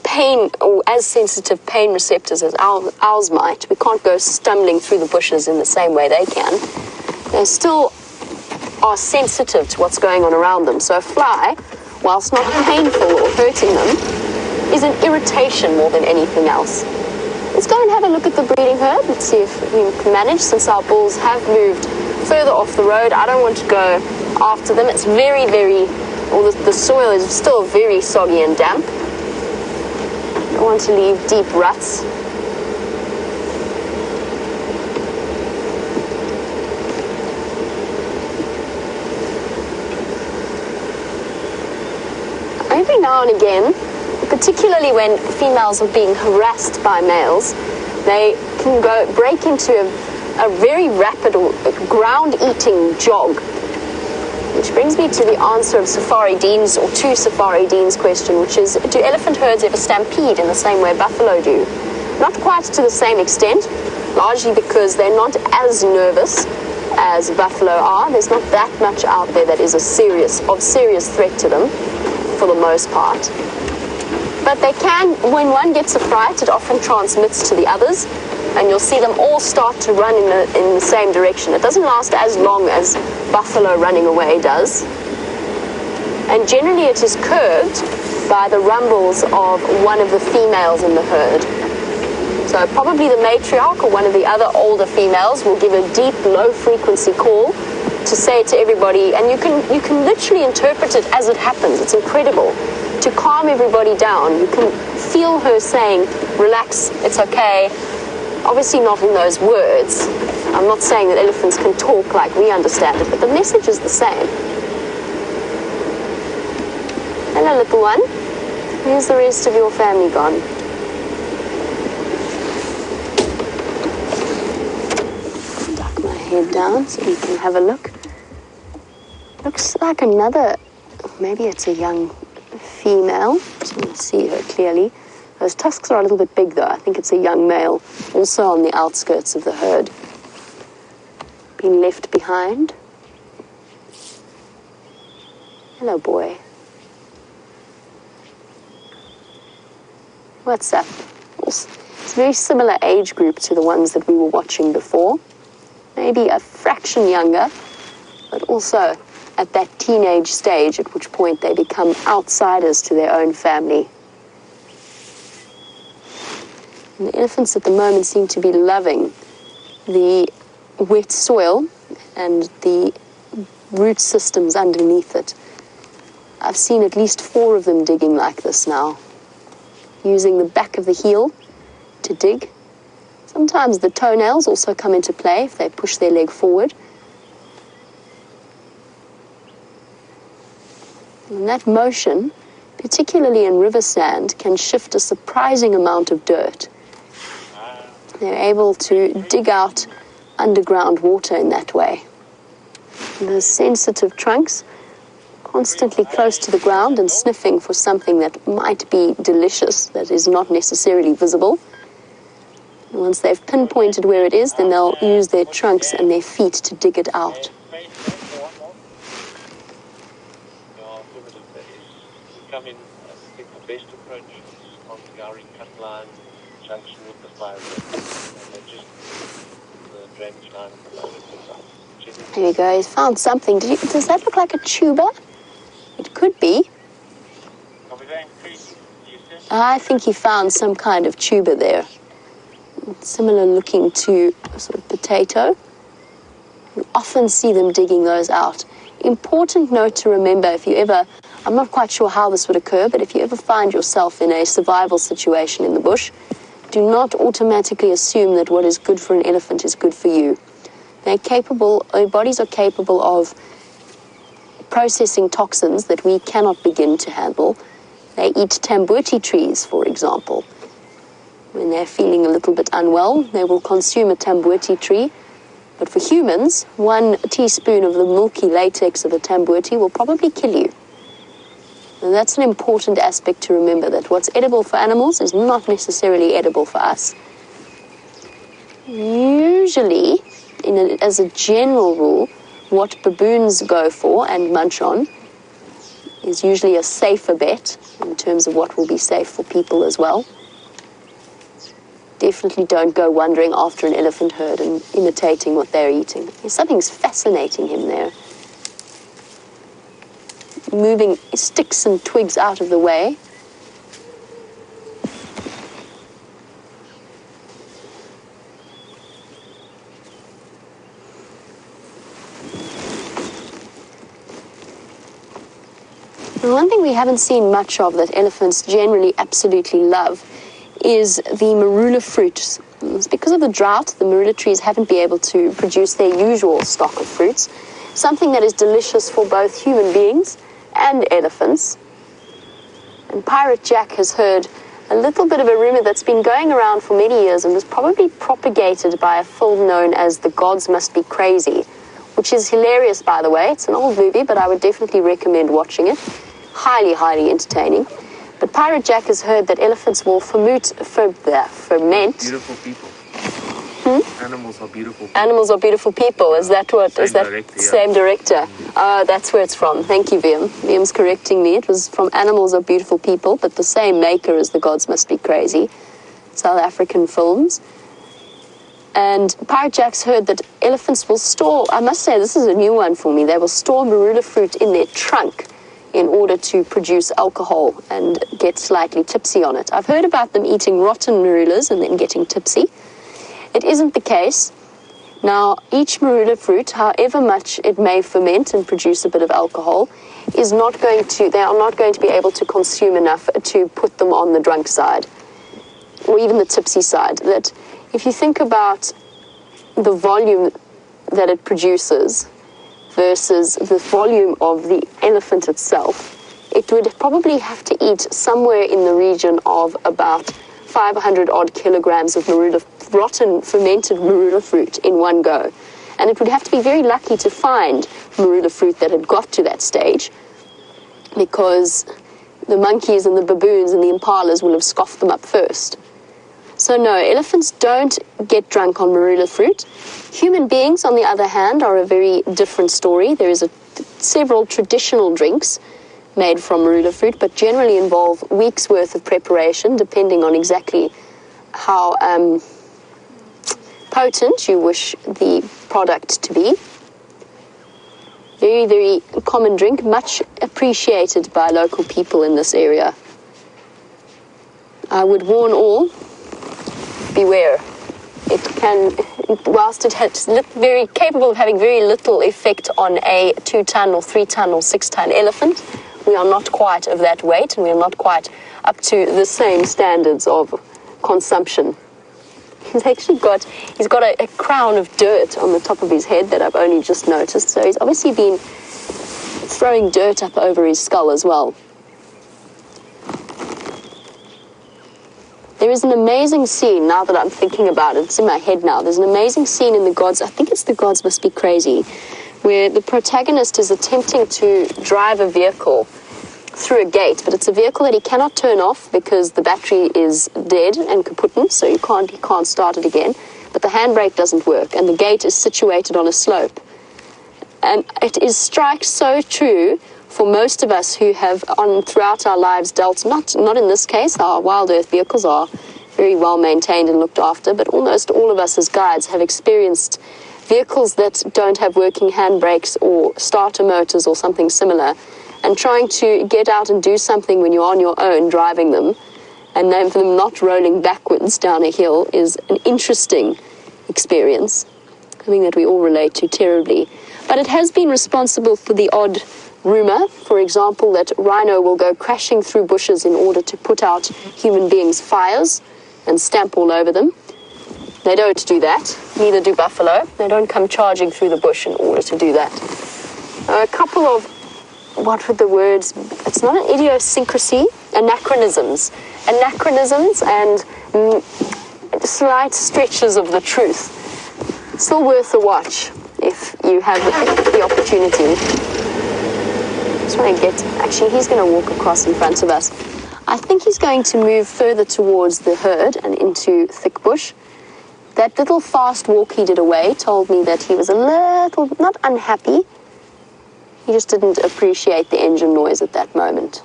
[SPEAKER 4] pain or as sensitive pain receptors as ours might, we can't go stumbling through the bushes in the same way they can. They still are sensitive to what's going on around them. So a fly, whilst not painful or hurting them, is an irritation more than anything else. Let's go and have a look at the breeding herd. Let's see if we can manage, since our bulls have moved further off the road. I don't want to go after them. It's very, the soil is still very soggy and damp. I don't want to leave deep ruts. Every now and again, particularly when females are being harassed by males, they can break into a very rapid ground-eating jog. Which brings me to the answer of Safari Dean's, or to Safari Dean's question, which is, do elephant herds ever stampede in the same way buffalo do? Not quite to the same extent, largely because they're not as nervous as buffalo are. There's not that much out there that is of serious threat to them, for the most part. But they can, when one gets a fright, it often transmits to the others, and you'll see them all start to run in the same direction. It doesn't last as long as buffalo running away does. And generally it is curbed by the rumbles of one of the females in the herd. So probably the matriarch or one of the other older females will give a deep, low-frequency call to say to everybody, and you can literally interpret it as it happens. It's incredible. To calm everybody down, you can feel her saying, relax, it's okay. Obviously not in those words. I'm not saying that elephants can talk like we understand it, but the message is the same. Hello, little one. Where's the rest of your family gone? Duck my head down so we can have a look. Looks like another, maybe it's a young female. So you can see her clearly. Those tusks are a little bit big though. I think it's a young male, also on the outskirts of the herd. Being left behind. Hello, boy. What's up? It's a very similar age group to the ones that we were watching before. Maybe a fraction younger, but also at that teenage stage at which point they become outsiders to their own family. And the elephants at the moment seem to be loving the wet soil and the root systems underneath it. I've seen at least 4 of them digging like this now, using the back of the heel to dig. Sometimes the toenails also come into play if they push their leg forward. And that motion, particularly in river sand, can shift a surprising amount of dirt. They're able to dig out underground water in that way. And those sensitive trunks, constantly close to the ground and sniffing for something that might be delicious, that is not necessarily visible. And once they've pinpointed where it is, then they'll use their trunks and their feet to dig it out.
[SPEAKER 2] Come in, I think the best approach is on the Gowrie cut line junction with the fire and just the drainage line at the moment.
[SPEAKER 4] There we go, he's found something. Does that look like a tuber? It could be. I think he found some kind of tuber there. Similar looking to a sort of potato. You often see them digging those out. Important note to remember if you ever, I'm not quite sure how this would occur, but if you ever find yourself in a survival situation in the bush, do not automatically assume that what is good for an elephant is good for you. Their bodies are capable of processing toxins that we cannot begin to handle. They eat tambuti trees, for example. When they're feeling a little bit unwell, they will consume a tambuti tree. But for humans, 1 teaspoon of the milky latex of a tambuti will probably kill you. And that's an important aspect to remember, that what's edible for animals is not necessarily edible for us. Usually, as a general rule, what baboons go for and munch on is usually a safer bet in terms of what will be safe for people as well. Definitely don't go wandering after an elephant herd and imitating what they're eating. Something's fascinating him there. Moving sticks and twigs out of the way. And one thing we haven't seen much of that elephants generally absolutely love is the marula fruits. It's because of the drought, the marula trees haven't been able to produce their usual stock of fruits. Something that is delicious for both human beings and elephants. And Pirate Jack has heard a little bit of a rumor that's been going around for many years and was probably propagated by a film known as The Gods Must Be Crazy, which is hilarious, by the way. It's an old movie, but I would definitely recommend watching it. Highly, highly entertaining. But Pirate Jack has heard that elephants will ferment.
[SPEAKER 6] Beautiful people. Animals are beautiful people.
[SPEAKER 4] Animals are beautiful people. Is that what?
[SPEAKER 6] Same
[SPEAKER 4] is that
[SPEAKER 6] director, yeah.
[SPEAKER 4] Same director? That's where it's from. Thank you, Viam. Viam's correcting me. It was from Animals Are Beautiful People, but the same maker as The Gods Must Be Crazy. South African films. And Pirate Jack's heard that elephants will store, I must say this is a new one for me, they will store marula fruit in their trunk in order to produce alcohol and get slightly tipsy on it. I've heard about them eating rotten marulas and then getting tipsy. It isn't the case. Now, each marula fruit, however much it may ferment and produce a bit of alcohol, they are not going to be able to consume enough to put them on the drunk side, or even the tipsy side. That if you think about the volume that it produces versus the volume of the elephant itself, it would probably have to eat somewhere in the region of about 500 odd kilograms of rotten fermented marula fruit in one go. And it would have to be very lucky to find marula fruit that had got to that stage, because the monkeys and the baboons and the impalas will have scoffed them up first. So no, elephants don't get drunk on marula fruit. Human beings, on the other hand, are a very different story. There is several traditional drinks made from marula fruit, but generally involve weeks' worth of preparation, depending on exactly how potent you wish the product to be. Very, very common drink, much appreciated by local people in this area. I would warn all, beware. It can, whilst it's very capable of having very little effect on a 2-ton or 3-ton or 6-ton elephant, we are not quite of that weight, and we are not quite up to the same standards of consumption. He's got a crown of dirt on the top of his head that I've only just noticed, so he's obviously been throwing dirt up over his skull as well. There is an amazing scene, now that I'm thinking about it, it's in my head now, there's an amazing scene in The Gods, I think it's The Gods Must Be Crazy, where the protagonist is attempting to drive a vehicle through a gate, but it's a vehicle that he cannot turn off because the battery is dead and kaput, so he can't start it again. But the handbrake doesn't work, and the gate is situated on a slope. And it is strike so true for most of us who have throughout our lives dealt, not in this case, our Wild Earth vehicles are very well maintained and looked after, but almost all of us as guides have experienced vehicles that don't have working handbrakes or starter motors or something similar, and trying to get out and do something when you're on your own driving them, and then for them not rolling backwards down a hill is an interesting experience, something that we all relate to terribly. But it has been responsible for the odd rumor, for example, that rhino will go crashing through bushes in order to put out human beings' fires and stamp all over them. They don't do that, neither do buffalo. They don't come charging through the bush in order to do that. A couple of, what were the words? It's not an idiosyncrasy, anachronisms. Anachronisms and slight stretches of the truth. Still worth a watch if you have the opportunity. Just want to get, actually he's going to walk across in front of us. I think he's going to move further towards the herd and into thick bush. That little fast walk he did away told me that he was a little, not unhappy, he just didn't appreciate the engine noise at that moment.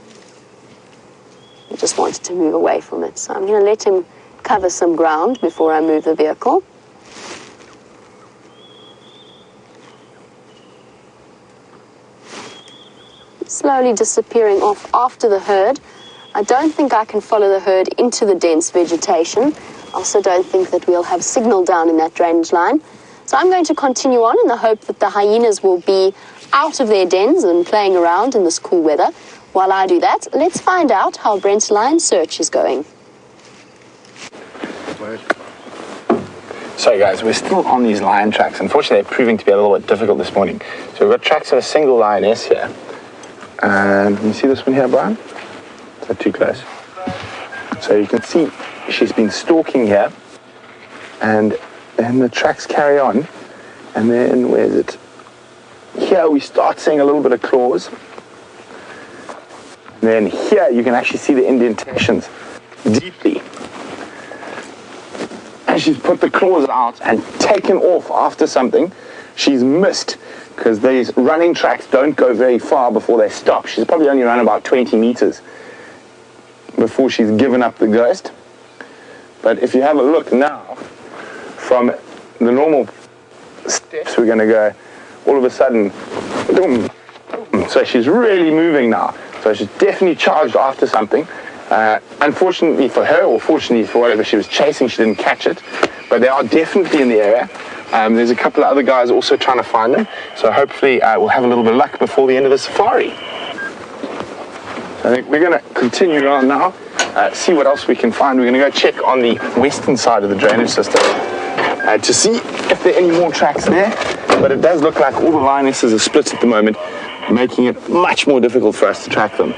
[SPEAKER 4] He just wanted to move away from it. So I'm going to let him cover some ground before I move the vehicle. Slowly disappearing off after the herd. I don't think I can follow the herd into the dense vegetation. I also don't think that we'll have signal down in that drainage line. So I'm going to continue on in the hope that the hyenas will be out of their dens and playing around in this cool weather. While I do that, let's find out how Brent's lion search is going.
[SPEAKER 1] So guys, we're still on these lion tracks. Unfortunately, they're proving to be a little bit difficult this morning. So we've got tracks of a single lioness here. And can you see this one here, Brian? Is that too close? So you can see she's been stalking here, and then the tracks carry on, and then where is it? Here we start seeing a little bit of claws. And then here you can actually see the indentations deeply. And she's put the claws out and taken off after something. She's missed, because these running tracks don't go very far before they stop. She's probably only run about 20 meters before she's given up the ghost. But if you have a look now, from the normal steps we're going to go, all of a sudden, boom, boom. So she's really moving now. So she's definitely charged after something. Unfortunately for her, or fortunately for whatever she was chasing, she didn't catch it. But they are definitely in the area. There's a couple of other guys also trying to find them. So hopefully we'll have a little bit of luck before the end of the safari. I think we're going to continue on now, see what else we can find. We're going to go check on the western side of the drainage system to see if there are any more tracks there. But it does look like all the lionesses are split at the moment, making it much more difficult for us to track them.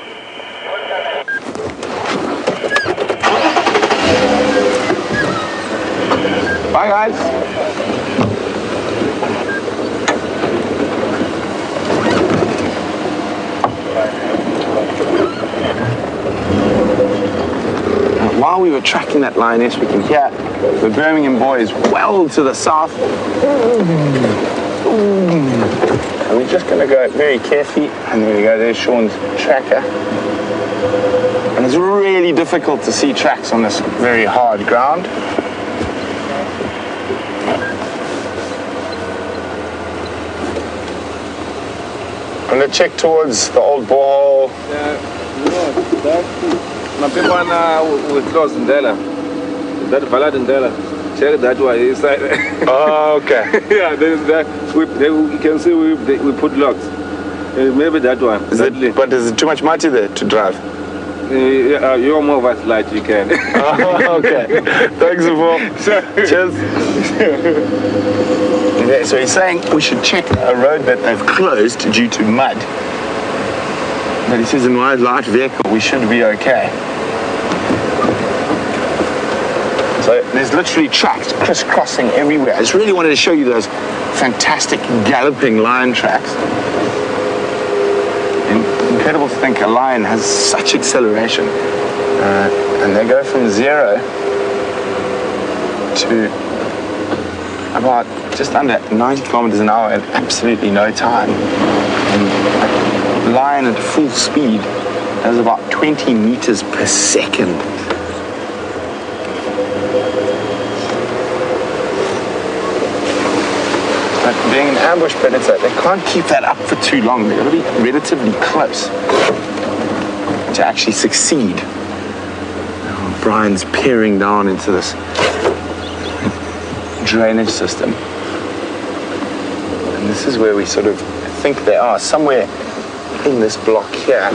[SPEAKER 1] Bye guys. While we were tracking that lioness, we can hear the Birmingham boys well to the south. And we're just going to go very carefully. And there we go, there's Sean's tracker. And it's really difficult to see tracks on this very hard ground. I'm going to check towards the old borehole.
[SPEAKER 5] Now people are now with closed Ndela. That valid Ndela. Check that one inside.
[SPEAKER 1] Oh, okay.
[SPEAKER 5] Yeah, there is that. You can see we put locks. Maybe that one.
[SPEAKER 1] But is it too much muddy there to drive?
[SPEAKER 5] You're more of a light, you can.
[SPEAKER 1] Oh, okay. Thanks, Paul. Cheers. Okay, so he's saying we should check a road that they've closed due to mud. But he says in my light vehicle we should be okay. So there's literally tracks crisscrossing everywhere. I just really wanted to show you those fantastic galloping lion tracks. And incredible to think a lion has such acceleration. And they go from 0 to about just under 90 kilometers an hour in absolutely no time. And a lion at full speed does about 20 meters per second. But being an ambush predator, they can't keep that up for too long. They've got to be relatively close to actually succeed. Oh, Brian's peering down into this drainage system. And this is where we sort of think they are, somewhere in this block here.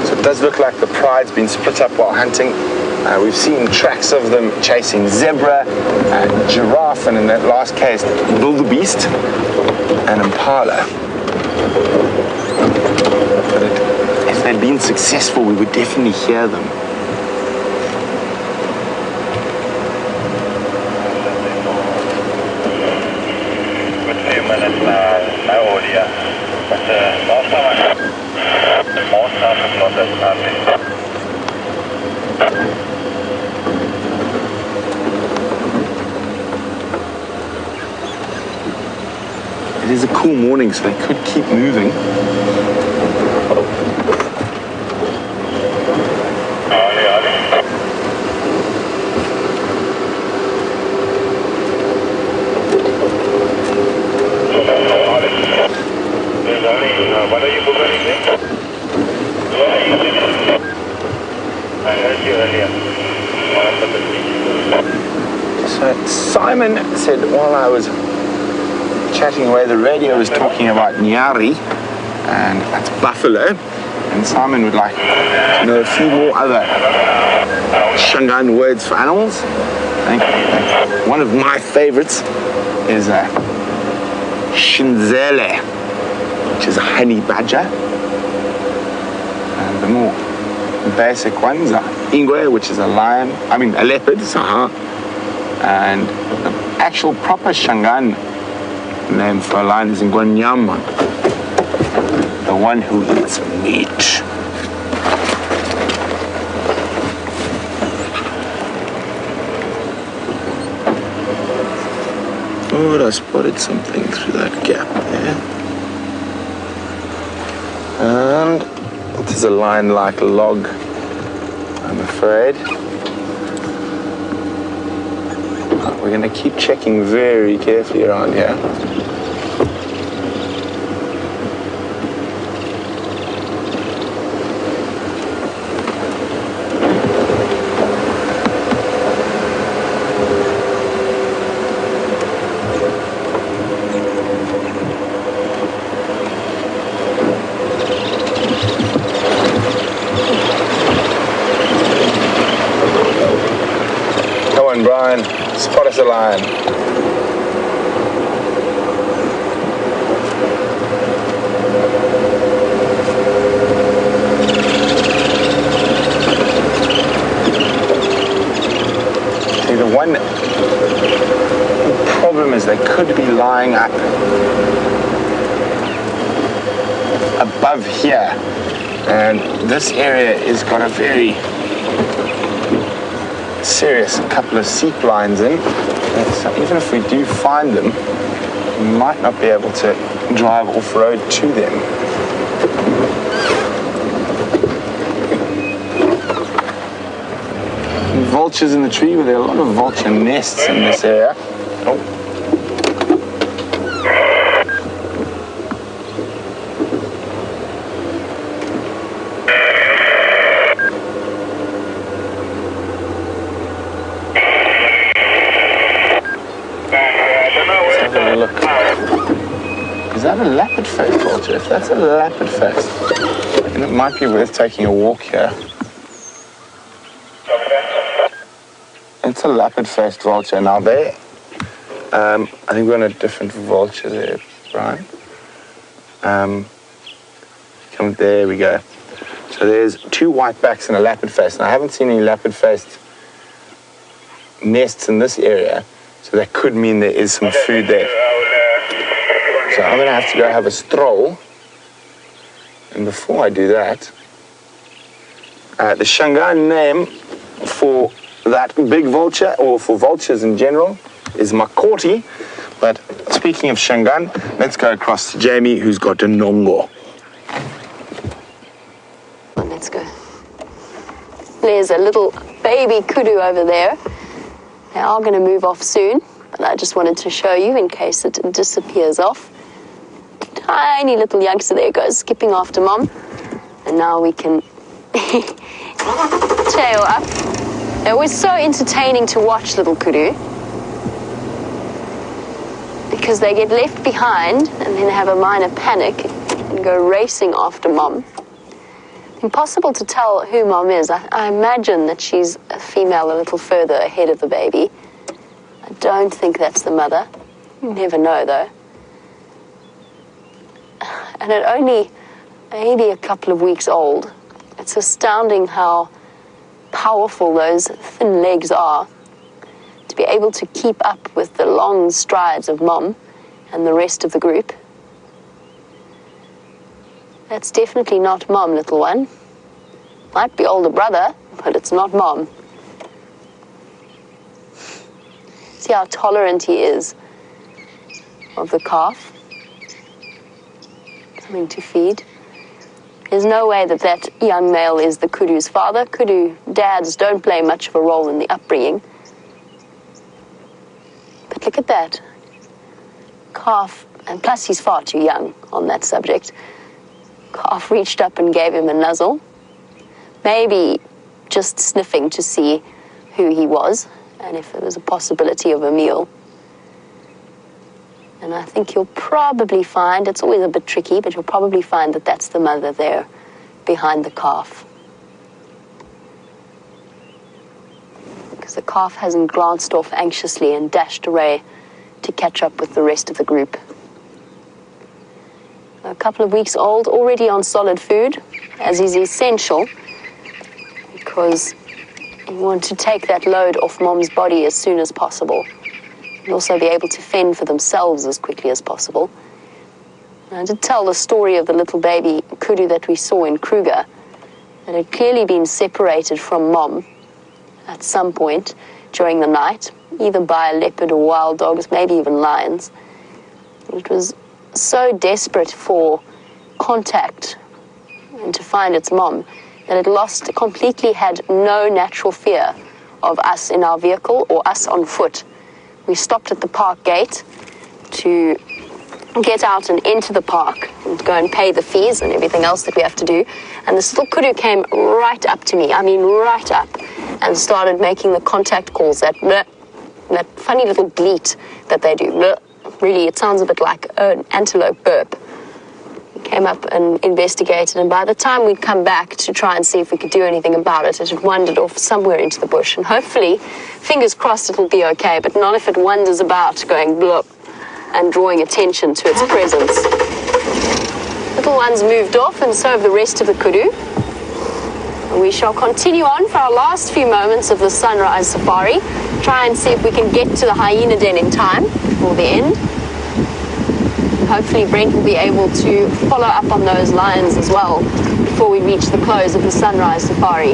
[SPEAKER 1] So it does look like the pride's been split up while hunting. We've seen tracks of them chasing zebra, giraffe, and in that last case, wildebeest and impala. But if they'd been successful, we would definitely hear them.
[SPEAKER 7] Good few minutes now, audio. But most of not that
[SPEAKER 1] It is a cool morning, so they could keep moving.
[SPEAKER 7] What are you booking? I heard you earlier.
[SPEAKER 1] So Simon said while I was chatting away, the radio was talking about nyari, and that's buffalo. And Simon would like to know a few more other Shangaan words for animals. I think one of my favorites is shinzele, which is a honey badger. And the more basic ones are ingwe, which is a lion, a leopard, saha. And the actual proper Shangaan name for a lion is Ngwanyama, the one who eats meat. Oh, I spotted something through that gap there. And it is a line-like log, I'm afraid. We're going to keep checking very carefully around here. Come on, Brian. Spot us a lion. See, the one problem is they could be lying up above here, and this area has got a very serious couple of seep lines in, so even if we do find them, we might not be able to drive off-road to them. Vultures in the tree, but there are a lot of vulture nests in this area. Oh. Is that a leopard-faced vulture? If that's a leopard-faced, then it might be worth taking a walk here. It's a leopard-faced vulture. Now there, I think we're on a different vulture there, Brian. There we go. So there's two white backs and a leopard-faced. And I haven't seen any leopard-faced nests in this area, so that could mean there is some food there. So I'm going to have to go have a stroll. And before I do that, the Shangaan name for that big vulture, or for vultures in general, is Makoti. But speaking of Shangaan, let's go across to Jamie, who's got a Nongo.
[SPEAKER 4] Let's go. There's a little baby kudu over there. They are going to move off soon, but I just wanted to show you in case it disappears off. Tiny little youngster there goes skipping after mom. And now we can tail up. They're always so entertaining to watch, little kudu, because they get left behind and then have a minor panic and go racing after mom. Impossible to tell who mom is. I imagine that she's a female a little further ahead of the baby. I don't think that's the mother. You never know, though. And at only maybe a couple of weeks old, it's astounding how powerful those thin legs are to be able to keep up with the long strides of mom and the rest of the group. That's definitely not mom, little one. Might be older brother, but it's not mom. See how tolerant he is of the calf. Something to feed. There's no way that that young male is the kudu's father. Kudu dads don't play much of a role in the upbringing. But look at that. Calf, and plus he's far too young on that subject. Calf reached up and gave him a nuzzle. Maybe just sniffing to see who he was and if there was a possibility of a meal. And I think you'll probably find, it's always a bit tricky, but you'll probably find that that's the mother there behind the calf. Because the calf hasn't glanced off anxiously and dashed away to catch up with the rest of the group. A couple of weeks old, already on solid food, as is essential, because you want to take that load off mom's body as soon as possible. And also be able to fend for themselves as quickly as possible. And I did tell the story of the little baby kudu that we saw in Kruger, that had clearly been separated from mom at some point during the night, either by a leopard or wild dogs, maybe even lions. It was so desperate for contact and to find its mom that it completely had no natural fear of us in our vehicle or us on foot. We stopped at the park gate to get out and enter the park and go and pay the fees and everything else that we have to do. And this little kudu came right up to me, I mean right up, and started making the contact calls, that funny little bleat that they do. Really, it sounds a bit like an antelope burp. We came up and investigated, and by the time we'd come back to try and see if we could do anything about it, it had wandered off somewhere into the bush. And hopefully, fingers crossed, it'll be okay, but not if it wanders about going blop and drawing attention to its presence. Little ones moved off, and so have the rest of the kudu. We shall continue on for our last few moments of the sunrise safari, try and see if we can get to the hyena den in time before the end. Hopefully Brent will be able to follow up on those lions as well before we reach the close of the sunrise safari.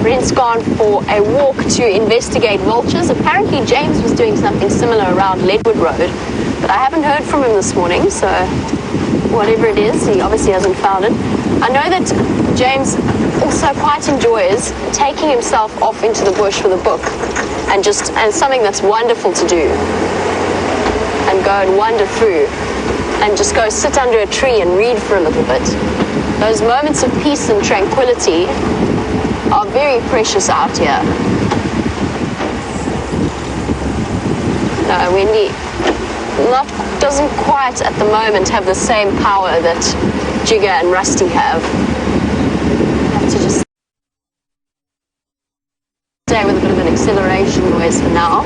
[SPEAKER 4] Brent's gone for a walk to investigate vultures. Apparently James was doing something similar around Leadwood Road, but I haven't heard from him this morning, so whatever it is, he obviously hasn't found it. I know that James also quite enjoys taking himself off into the bush with a book and something that's wonderful to do, and go and wander through and just go sit under a tree and read for a little bit. Those moments of peace and tranquility are very precious out here. No, Wendy doesn't quite at the moment have the same power that Jigger and Rusty have. Have to just stay with a bit of an acceleration noise for now.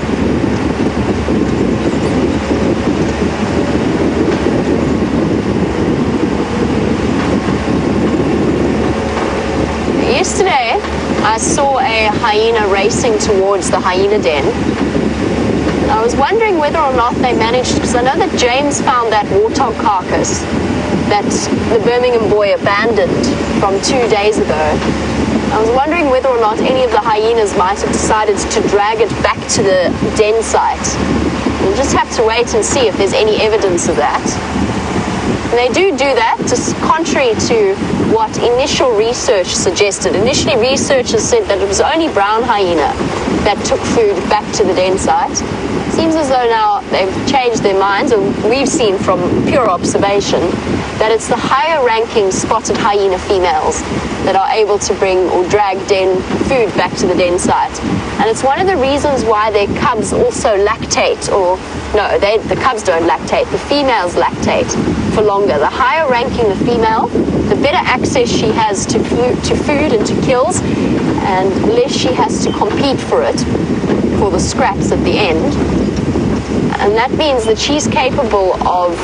[SPEAKER 4] hyena racing towards the hyena den. I was wondering whether or not they managed, because I know that James found that warthog carcass that the Birmingham boy abandoned from 2 days ago. I was wondering whether or not any of the hyenas might have decided to drag it back to the den site. We'll just have to wait and see if there's any evidence of that. And they do that, just contrary to what initial research suggested. Initially, researchers said that it was only brown hyena that took food back to the den site. Seems as though now they've changed their minds, and we've seen from pure observation that it's the higher ranking spotted hyena females that are able to bring or drag den food back to the den site. And it's one of the reasons why their cubs also lactate, or no, the cubs don't lactate, the females lactate for longer. The higher ranking the female, the better access she has to food and to kills, and less she has to compete for it, for the scraps at the end. And that means that she's capable of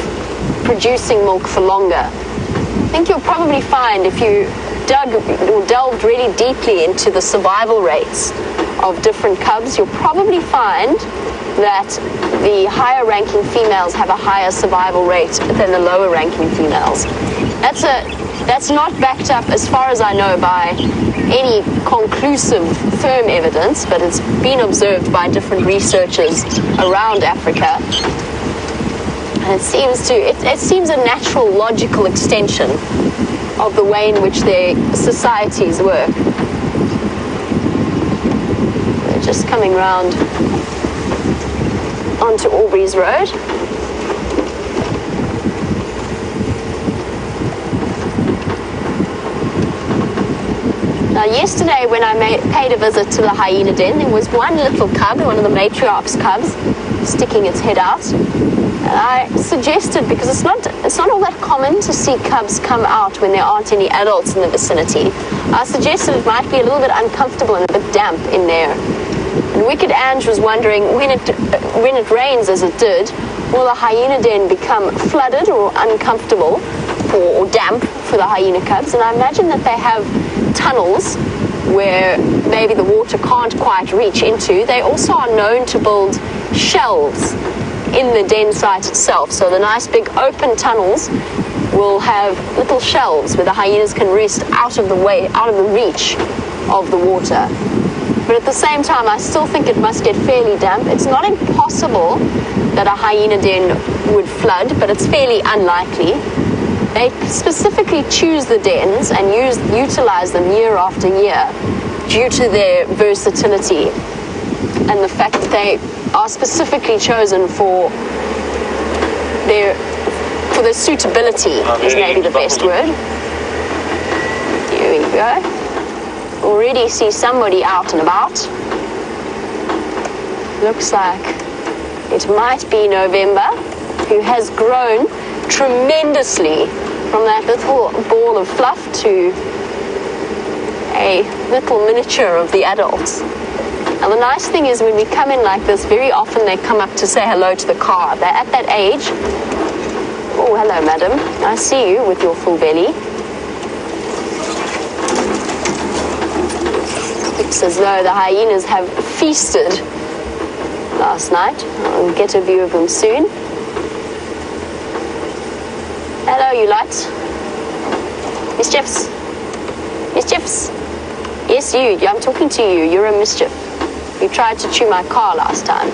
[SPEAKER 4] producing milk for longer. I think you'll probably find, if you dug or delved really deeply into the survival rates of different cubs, you'll probably find that the higher ranking females have a higher survival rate than the lower ranking females. That's not backed up, as far as I know, by any conclusive firm evidence, but it's been observed by different researchers around Africa. And it seems a natural, logical extension of the way in which their societies work. They're just coming round onto Aubrey's Road. Now, yesterday when I paid a visit to the hyena den, there was one little cub, one of the matriarch's cubs, sticking its head out. And I suggested, because it's not all that common to see cubs come out when there aren't any adults in the vicinity, I suggested it might be a little bit uncomfortable and a bit damp in there. And Wicked Ange was wondering, when it rains as it did, will the hyena den become flooded or uncomfortable or damp for the hyena cubs? And I imagine that they have tunnels where maybe the water can't quite reach into. They also are known to build shelves in the den site itself. So the nice big open tunnels will have little shelves where the hyenas can rest out of the reach of the water. But at the same time, I still think it must get fairly damp. It's not impossible that a hyena den would flood, but it's fairly unlikely. They specifically choose the dens and utilize them year after year due to their versatility and the fact that they are specifically chosen for their suitability is maybe the best word. Here we go. Already see somebody out and about. Looks like it might be November, who has grown tremendously from that little ball of fluff to a little miniature of the adults. Now the nice thing is, when we come in like this, very often they come up to say hello to the car. They're at that age. Oh, hello madam, I see you with your full belly. Looks as though the hyenas have feasted last night. I'll get a view of them soon. Hello, you lot. Mischiefs. Mischiefs. Yes, you. I'm talking to you. You're a mischief. You tried to chew my car last time.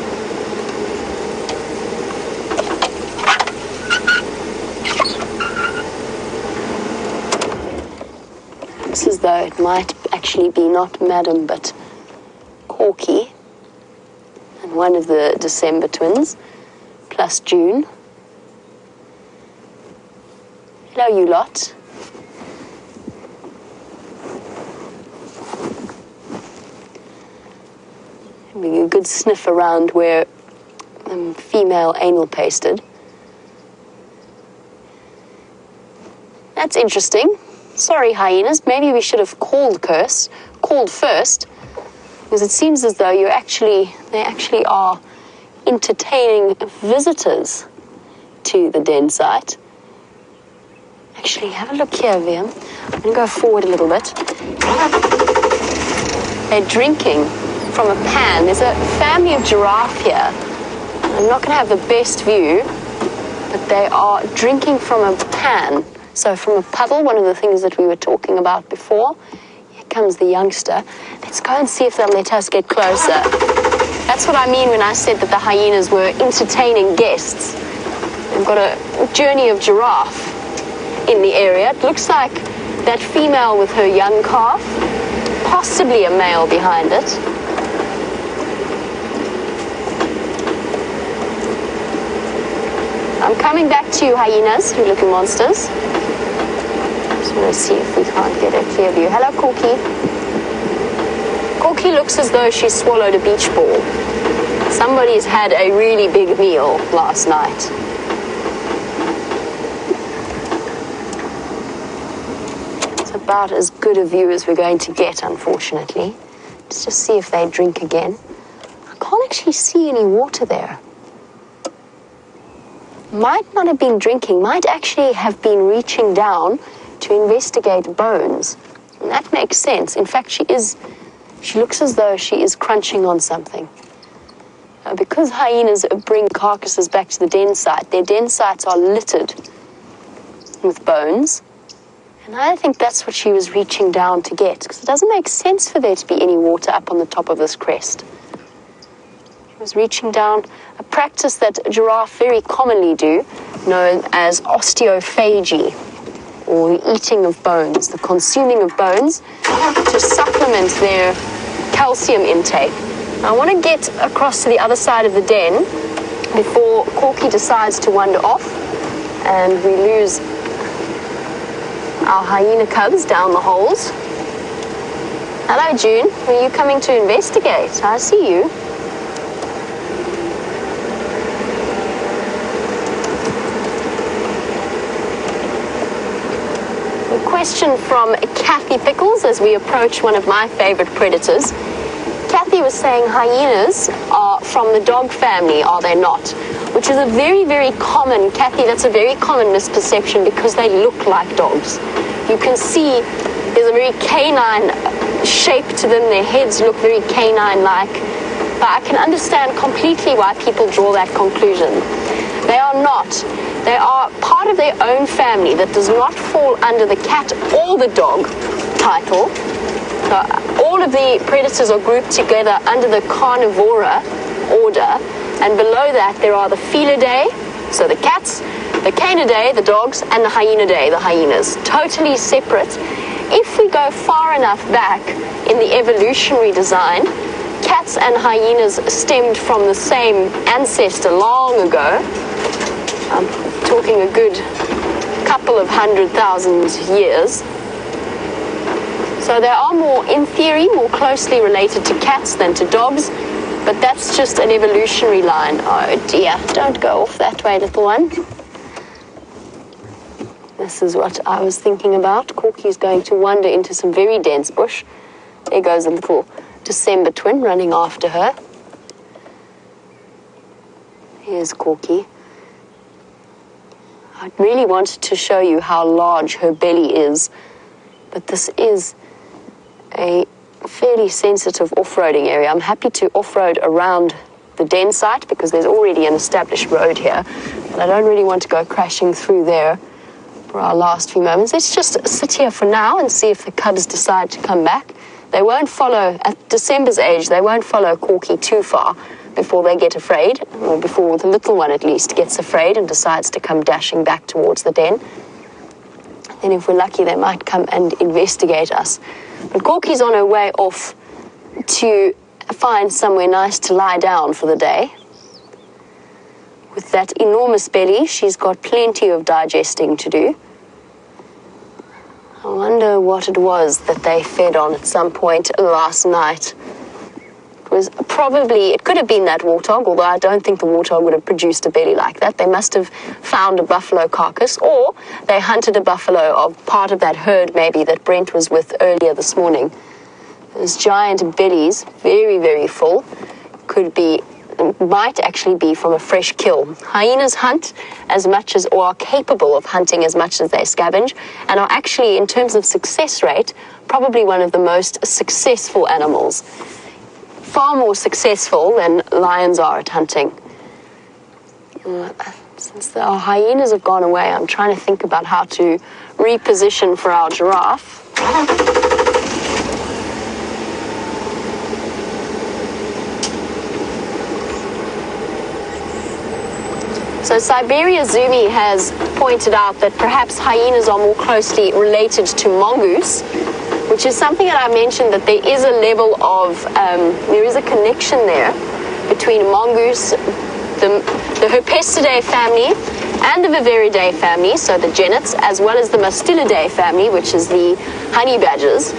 [SPEAKER 4] Looks as though it might actually be not Madam, but Corky, and one of the December twins, plus June. Hello, you lot. Having a good sniff around where female anal pasted. That's interesting. Sorry, hyenas. Maybe we should have called first, because it seems as though they actually are entertaining visitors to the den site. Actually, have a look here, Viam. I'm going to go forward a little bit. They're drinking from a pan. There's a family of giraffe here. I'm not going to have the best view, but they are drinking from a pan. So from a puddle, one of the things that we were talking about before. Here comes the youngster. Let's go and see if they'll let us get closer. That's what I mean when I said that the hyenas were entertaining guests. We've got a journey of giraffe in the area. It looks like that female with her young calf, possibly a male behind it. I'm coming back to you, hyenas, you little monsters. Just want to see if we can't get a clear view. Hello, Corky. Corky looks as though she swallowed a beach ball. Somebody's had a really big meal last night. It's about as good a view as we're going to get, unfortunately. Let's just see if they drink again. I can't actually see any water there. Might not have been drinking, might actually have been reaching down to investigate bones. And that makes sense. In fact, she looks as though she is crunching on something. Because hyenas bring carcasses back to the den site, their den sites are littered with bones. And I think that's what she was reaching down to get, because it doesn't make sense for there to be any water up on the top of this crest. She was reaching down, a practice that giraffe very commonly do, known as osteophagy, or the eating of bones, the consuming of bones to supplement their calcium intake. I want to get across to the other side of the den before Corky decides to wander off and we lose our hyena cubs down the holes. Hello, June. Are you coming to investigate? I see you. A question from Kathy Pickles as we approach one of my favorite predators. Kathy was saying hyenas are from the dog family, are they not? Which is a very, very common, Kathy, that's a very common misperception because they look like dogs. You can see there's a very canine shape to them. Their heads look very canine-like. But I can understand completely why people draw that conclusion. They are not. They are part of their own family that does not fall under the cat or the dog title. All of the predators are grouped together under the carnivora order, and below that there are the Felidae, so the cats, the Canidae, the dogs, and the Hyenidae, the hyenas, totally separate. If we go far enough back in the evolutionary design, cats and hyenas stemmed from the same ancestor long ago. I'm talking a good couple of 100,000 years. So they are more, in theory, more closely related to cats than to dogs, but that's just an evolutionary line. Oh dear, don't go off that way, little one. This is what I was thinking about. Corky's going to wander into some very dense bush. There goes a little December twin running after her. Here's Corky. I really wanted to show you how large her belly is, but this is a fairly sensitive off-roading area. I'm happy to off-road around the den site because there's already an established road here, but I don't really want to go crashing through there for our last few moments. Let's just sit here for now and see if the cubs decide to come back. They won't follow, at December's age, they won't follow Corky too far before they get afraid, or before the little one at least gets afraid and decides to come dashing back towards the den. Then if we're lucky, they might come and investigate us. But Corky's on her way off to find somewhere nice to lie down for the day. With that enormous belly, she's got plenty of digesting to do. I wonder what it was that they fed on at some point last night. It could have been that warthog, although I don't think the warthog would have produced a belly like that. They must have found a buffalo carcass, or they hunted a buffalo of part of that herd maybe that Brent was with earlier this morning. Those giant bellies, very, very full, could be might actually be from a fresh kill. Hyenas hunt as much as, or are capable of hunting as much as they scavenge, and are actually, in terms of success rate, probably one of the most successful animals. Far more successful than lions are at hunting. Since our hyenas have gone away, I'm trying to think about how to reposition for our giraffe. So Siberia Zumi has pointed out that perhaps hyenas are more closely related to mongoose, which is something that I mentioned, that there is a level of, there is a connection there between mongoose, the Herpestidae family, and the Viverridae family, so the genets, as well as the Mustelidae family, which is the honey badgers.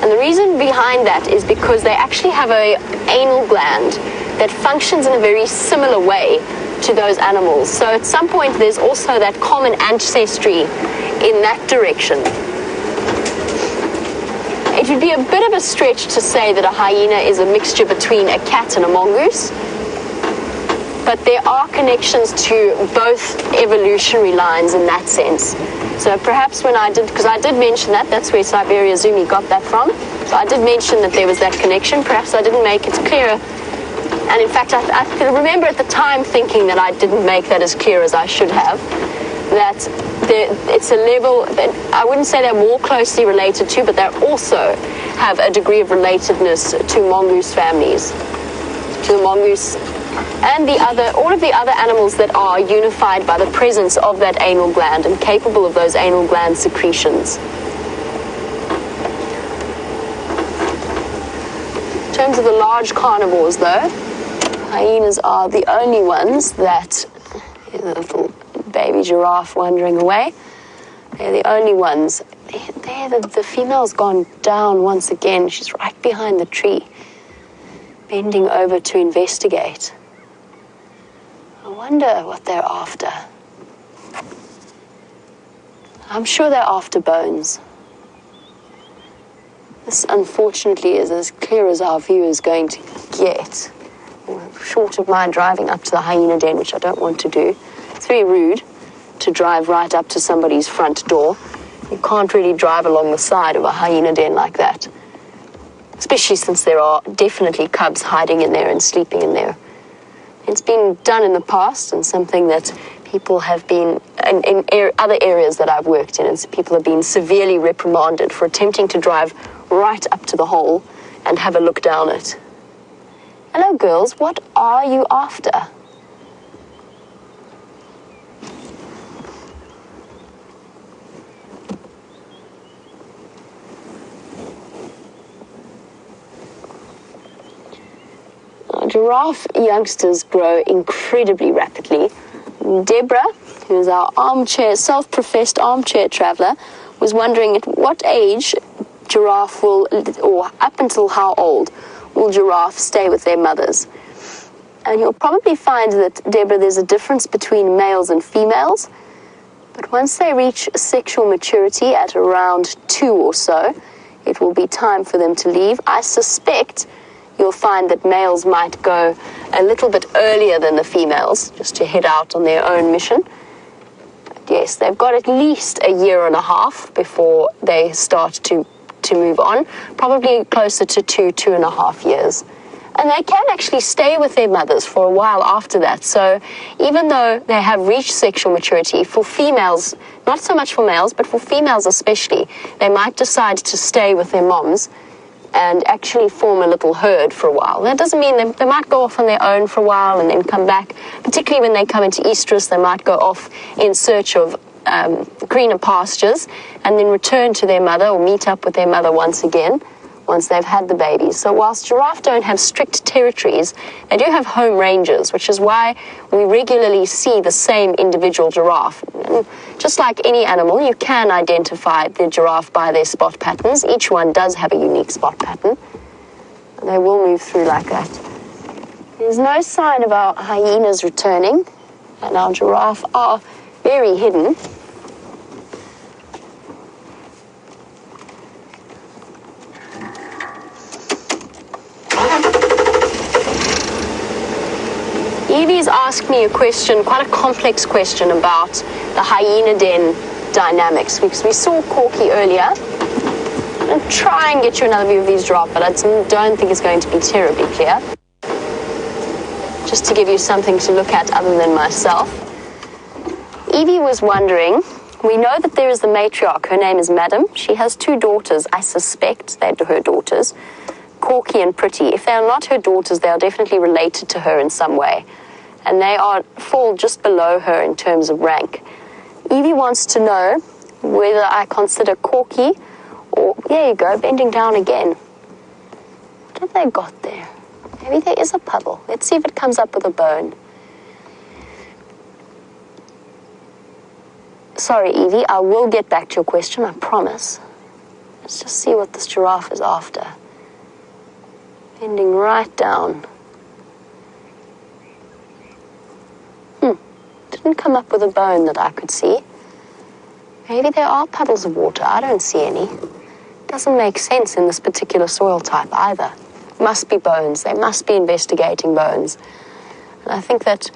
[SPEAKER 4] And the reason behind that is because they actually have an anal gland that functions in a very similar way to those animals. So at some point there's also that common ancestry in that direction. It would be a bit of a stretch to say that a hyena is a mixture between a cat and a mongoose, but there are connections to both evolutionary lines in that sense. So perhaps when I did, because I did mention that, that's where Siberia Zumi got that from. So I did mention that there was that connection. Perhaps I didn't make it clearer. And in fact, I can remember at the time thinking that I didn't make that as clear as I should have, that it's a level that I wouldn't say they're more closely related to, but they also have a degree of relatedness to mongoose families, to the mongoose and all of the other animals that are unified by the presence of that anal gland and capable of those anal gland secretions. In terms of the large carnivores, though, hyenas are the only ones that, the little baby giraffe wandering away, they're the only ones. The female's gone down once again. She's right behind the tree, bending over to investigate. I wonder what they're after. I'm sure they're after bones. This, unfortunately, is as clear as our view is going to get. Short of my driving up to the hyena den, which I don't want to do. It's very rude to drive right up to somebody's front door. You can't really drive along the side of a hyena den like that, especially since there are definitely cubs hiding in there and sleeping in there. It's been done in the past, and something that people have been, in other areas that I've worked in, and people have been severely reprimanded for attempting to drive right up to the hole and have a look down it. Hello, girls, what are you after? Giraffe youngsters grow incredibly rapidly. Deborah, who's our self-professed armchair traveler, was wondering at what age giraffe will, or up until how old, will giraffe stay with their mothers. And you'll probably find that, Deborah, there's a difference between males and females. But once they reach sexual maturity at around 2 or so, it will be time for them to leave. I suspect you'll find that males might go a little bit earlier than the females, just to head out on their own mission. But yes, they've got at least a year and a half before they start to move on, probably closer to 2.5 years. And they can actually stay with their mothers for a while after that. So even though they have reached sexual maturity, for females, not so much for males, but for females especially, they might decide to stay with their moms and actually form a little herd for a while. That doesn't mean they might go off on their own for a while and then come back. Particularly when they come into estrus, they might go off in search of greener pastures and then return to their mother or meet up with their mother once again, once they've had the babies. So whilst giraffe don't have strict territories, they do have home ranges, which is why we regularly see the same individual giraffe. And just like any animal, you can identify the giraffe by their spot patterns. Each one does have a unique spot pattern. And they will move through like that. There's no sign of our hyenas returning, and our giraffe are very hidden. asked me a question, quite a complex question about the hyena den dynamics, because we saw Corky earlier. I'm going to try and get you another view of these giraffe, but I don't think it's going to be terribly clear. Just to give you something to look at other than myself. Evie was wondering, we know that there is the matriarch, her name is Madam. She has 2 daughters, I suspect they're her daughters, Corky and Pretty. If they are not her daughters, they are definitely related to her in some way. And they fall just below her in terms of rank. Evie wants to know whether I consider Corky, or, there you go, bending down again. What have they got there? Maybe there is a puddle. Let's see if it comes up with a bone. Sorry, Evie, I will get back to your question, I promise. Let's just see what this giraffe is after. Bending right down. Didn't come up with a bone that I could see. Maybe there are puddles of water. I don't see any. Doesn't make sense in this particular soil type either. Must be bones. They must be investigating bones. And I think that,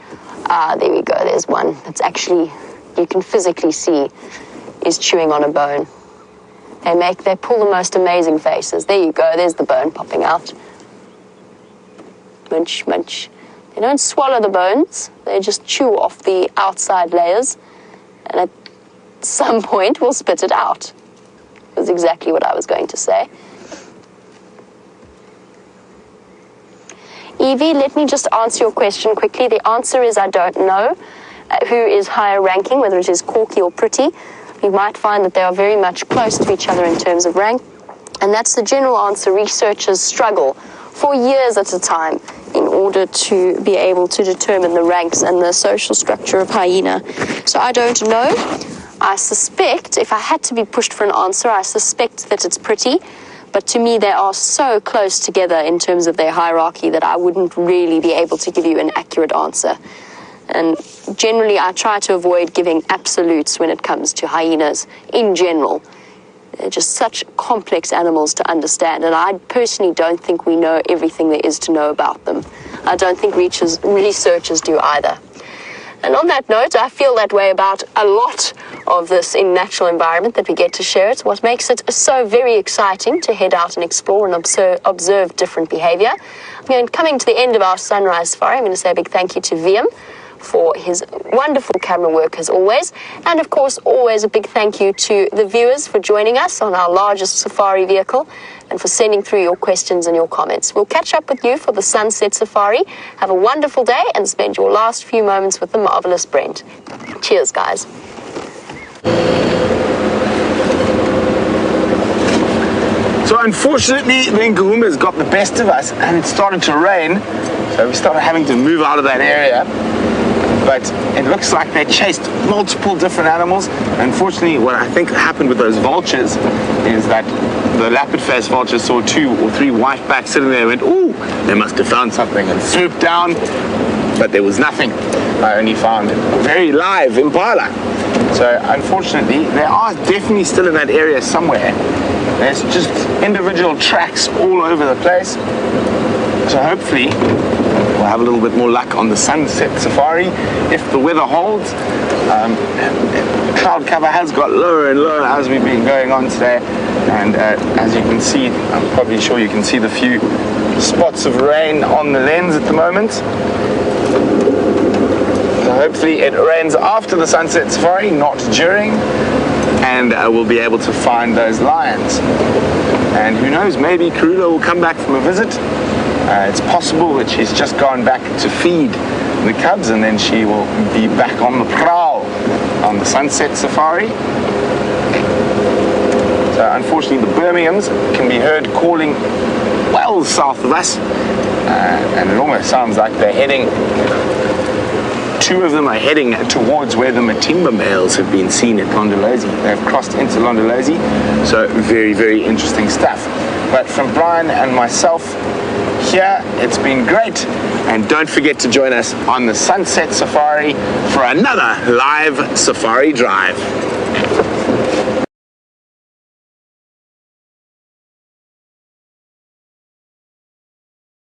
[SPEAKER 4] there we go. There's one that's actually, you can physically see, is chewing on a bone. They pull the most amazing faces. There you go. There's the bone popping out. Munch, munch. They don't swallow the bones. They just chew off the outside layers. And at some point, we'll spit it out. That's exactly what I was going to say. Evie, let me just answer your question quickly. The answer is I don't know who is higher ranking, whether it is Corky or Pretty. You might find that they are very much close to each other in terms of rank. And that's the general answer. Researchers struggle for years at a time in order to be able to determine the ranks and the social structure of hyena. So I don't know. I suspect, if I had to be pushed for an answer, I suspect that it's Pretty. But to me, they are so close together in terms of their hierarchy that I wouldn't really be able to give you an accurate answer. And generally, I try to avoid giving absolutes when it comes to hyenas in general. They're just such complex animals to understand, and I personally don't think we know everything there is to know about them. I don't think researchers do either. And on that note, I feel that way about a lot of this in natural environment that we get to share. It's what makes it so very exciting to head out and explore and observe different behavior. Coming to the end of our sunrise safari, I'm going to say a big thank you to VM for his wonderful camera work as always. And of course, always a big thank you to the viewers for joining us on our largest safari vehicle and for sending through your questions and your comments. We'll catch up with you for the Sunset Safari. Have a wonderful day and spend your last few moments with the marvelous Brent. Cheers, guys.
[SPEAKER 1] So unfortunately, the Nkuhumas got the best of us and it started to rain. So we started having to move out of that area. But it looks like they chased multiple different animals. Unfortunately, what I think happened with those vultures is that the leopard-faced vultures saw 2 or 3 whitebacks sitting there and went, ooh, they must have found something, and swooped down, but there was nothing. I only found very live impala. So unfortunately, they are definitely still in that area somewhere. There's just individual tracks all over the place. So hopefully, we'll have a little bit more luck on the Sunset Safari if the weather holds. Cloud cover has got lower and lower as we've been going on today, and as you can see, I'm probably sure you can see the few spots of rain on the lens at the moment. So hopefully it rains after the Sunset Safari, not during, and we'll be able to find those lions. And who knows, maybe Karula will come back from a visit. It's possible that she's just gone back to feed the cubs and then she will be back on the prowl on the Sunset Safari. So unfortunately the Birminghams can be heard calling well south of us, and it almost sounds like they're heading, 2 of them are heading towards where the Matimba males have been seen at Londolozi. They've crossed into Londolozi, so very, very interesting stuff. But from Brian and myself here, it's been great, and don't forget to join us on the Sunset Safari for another live safari drive.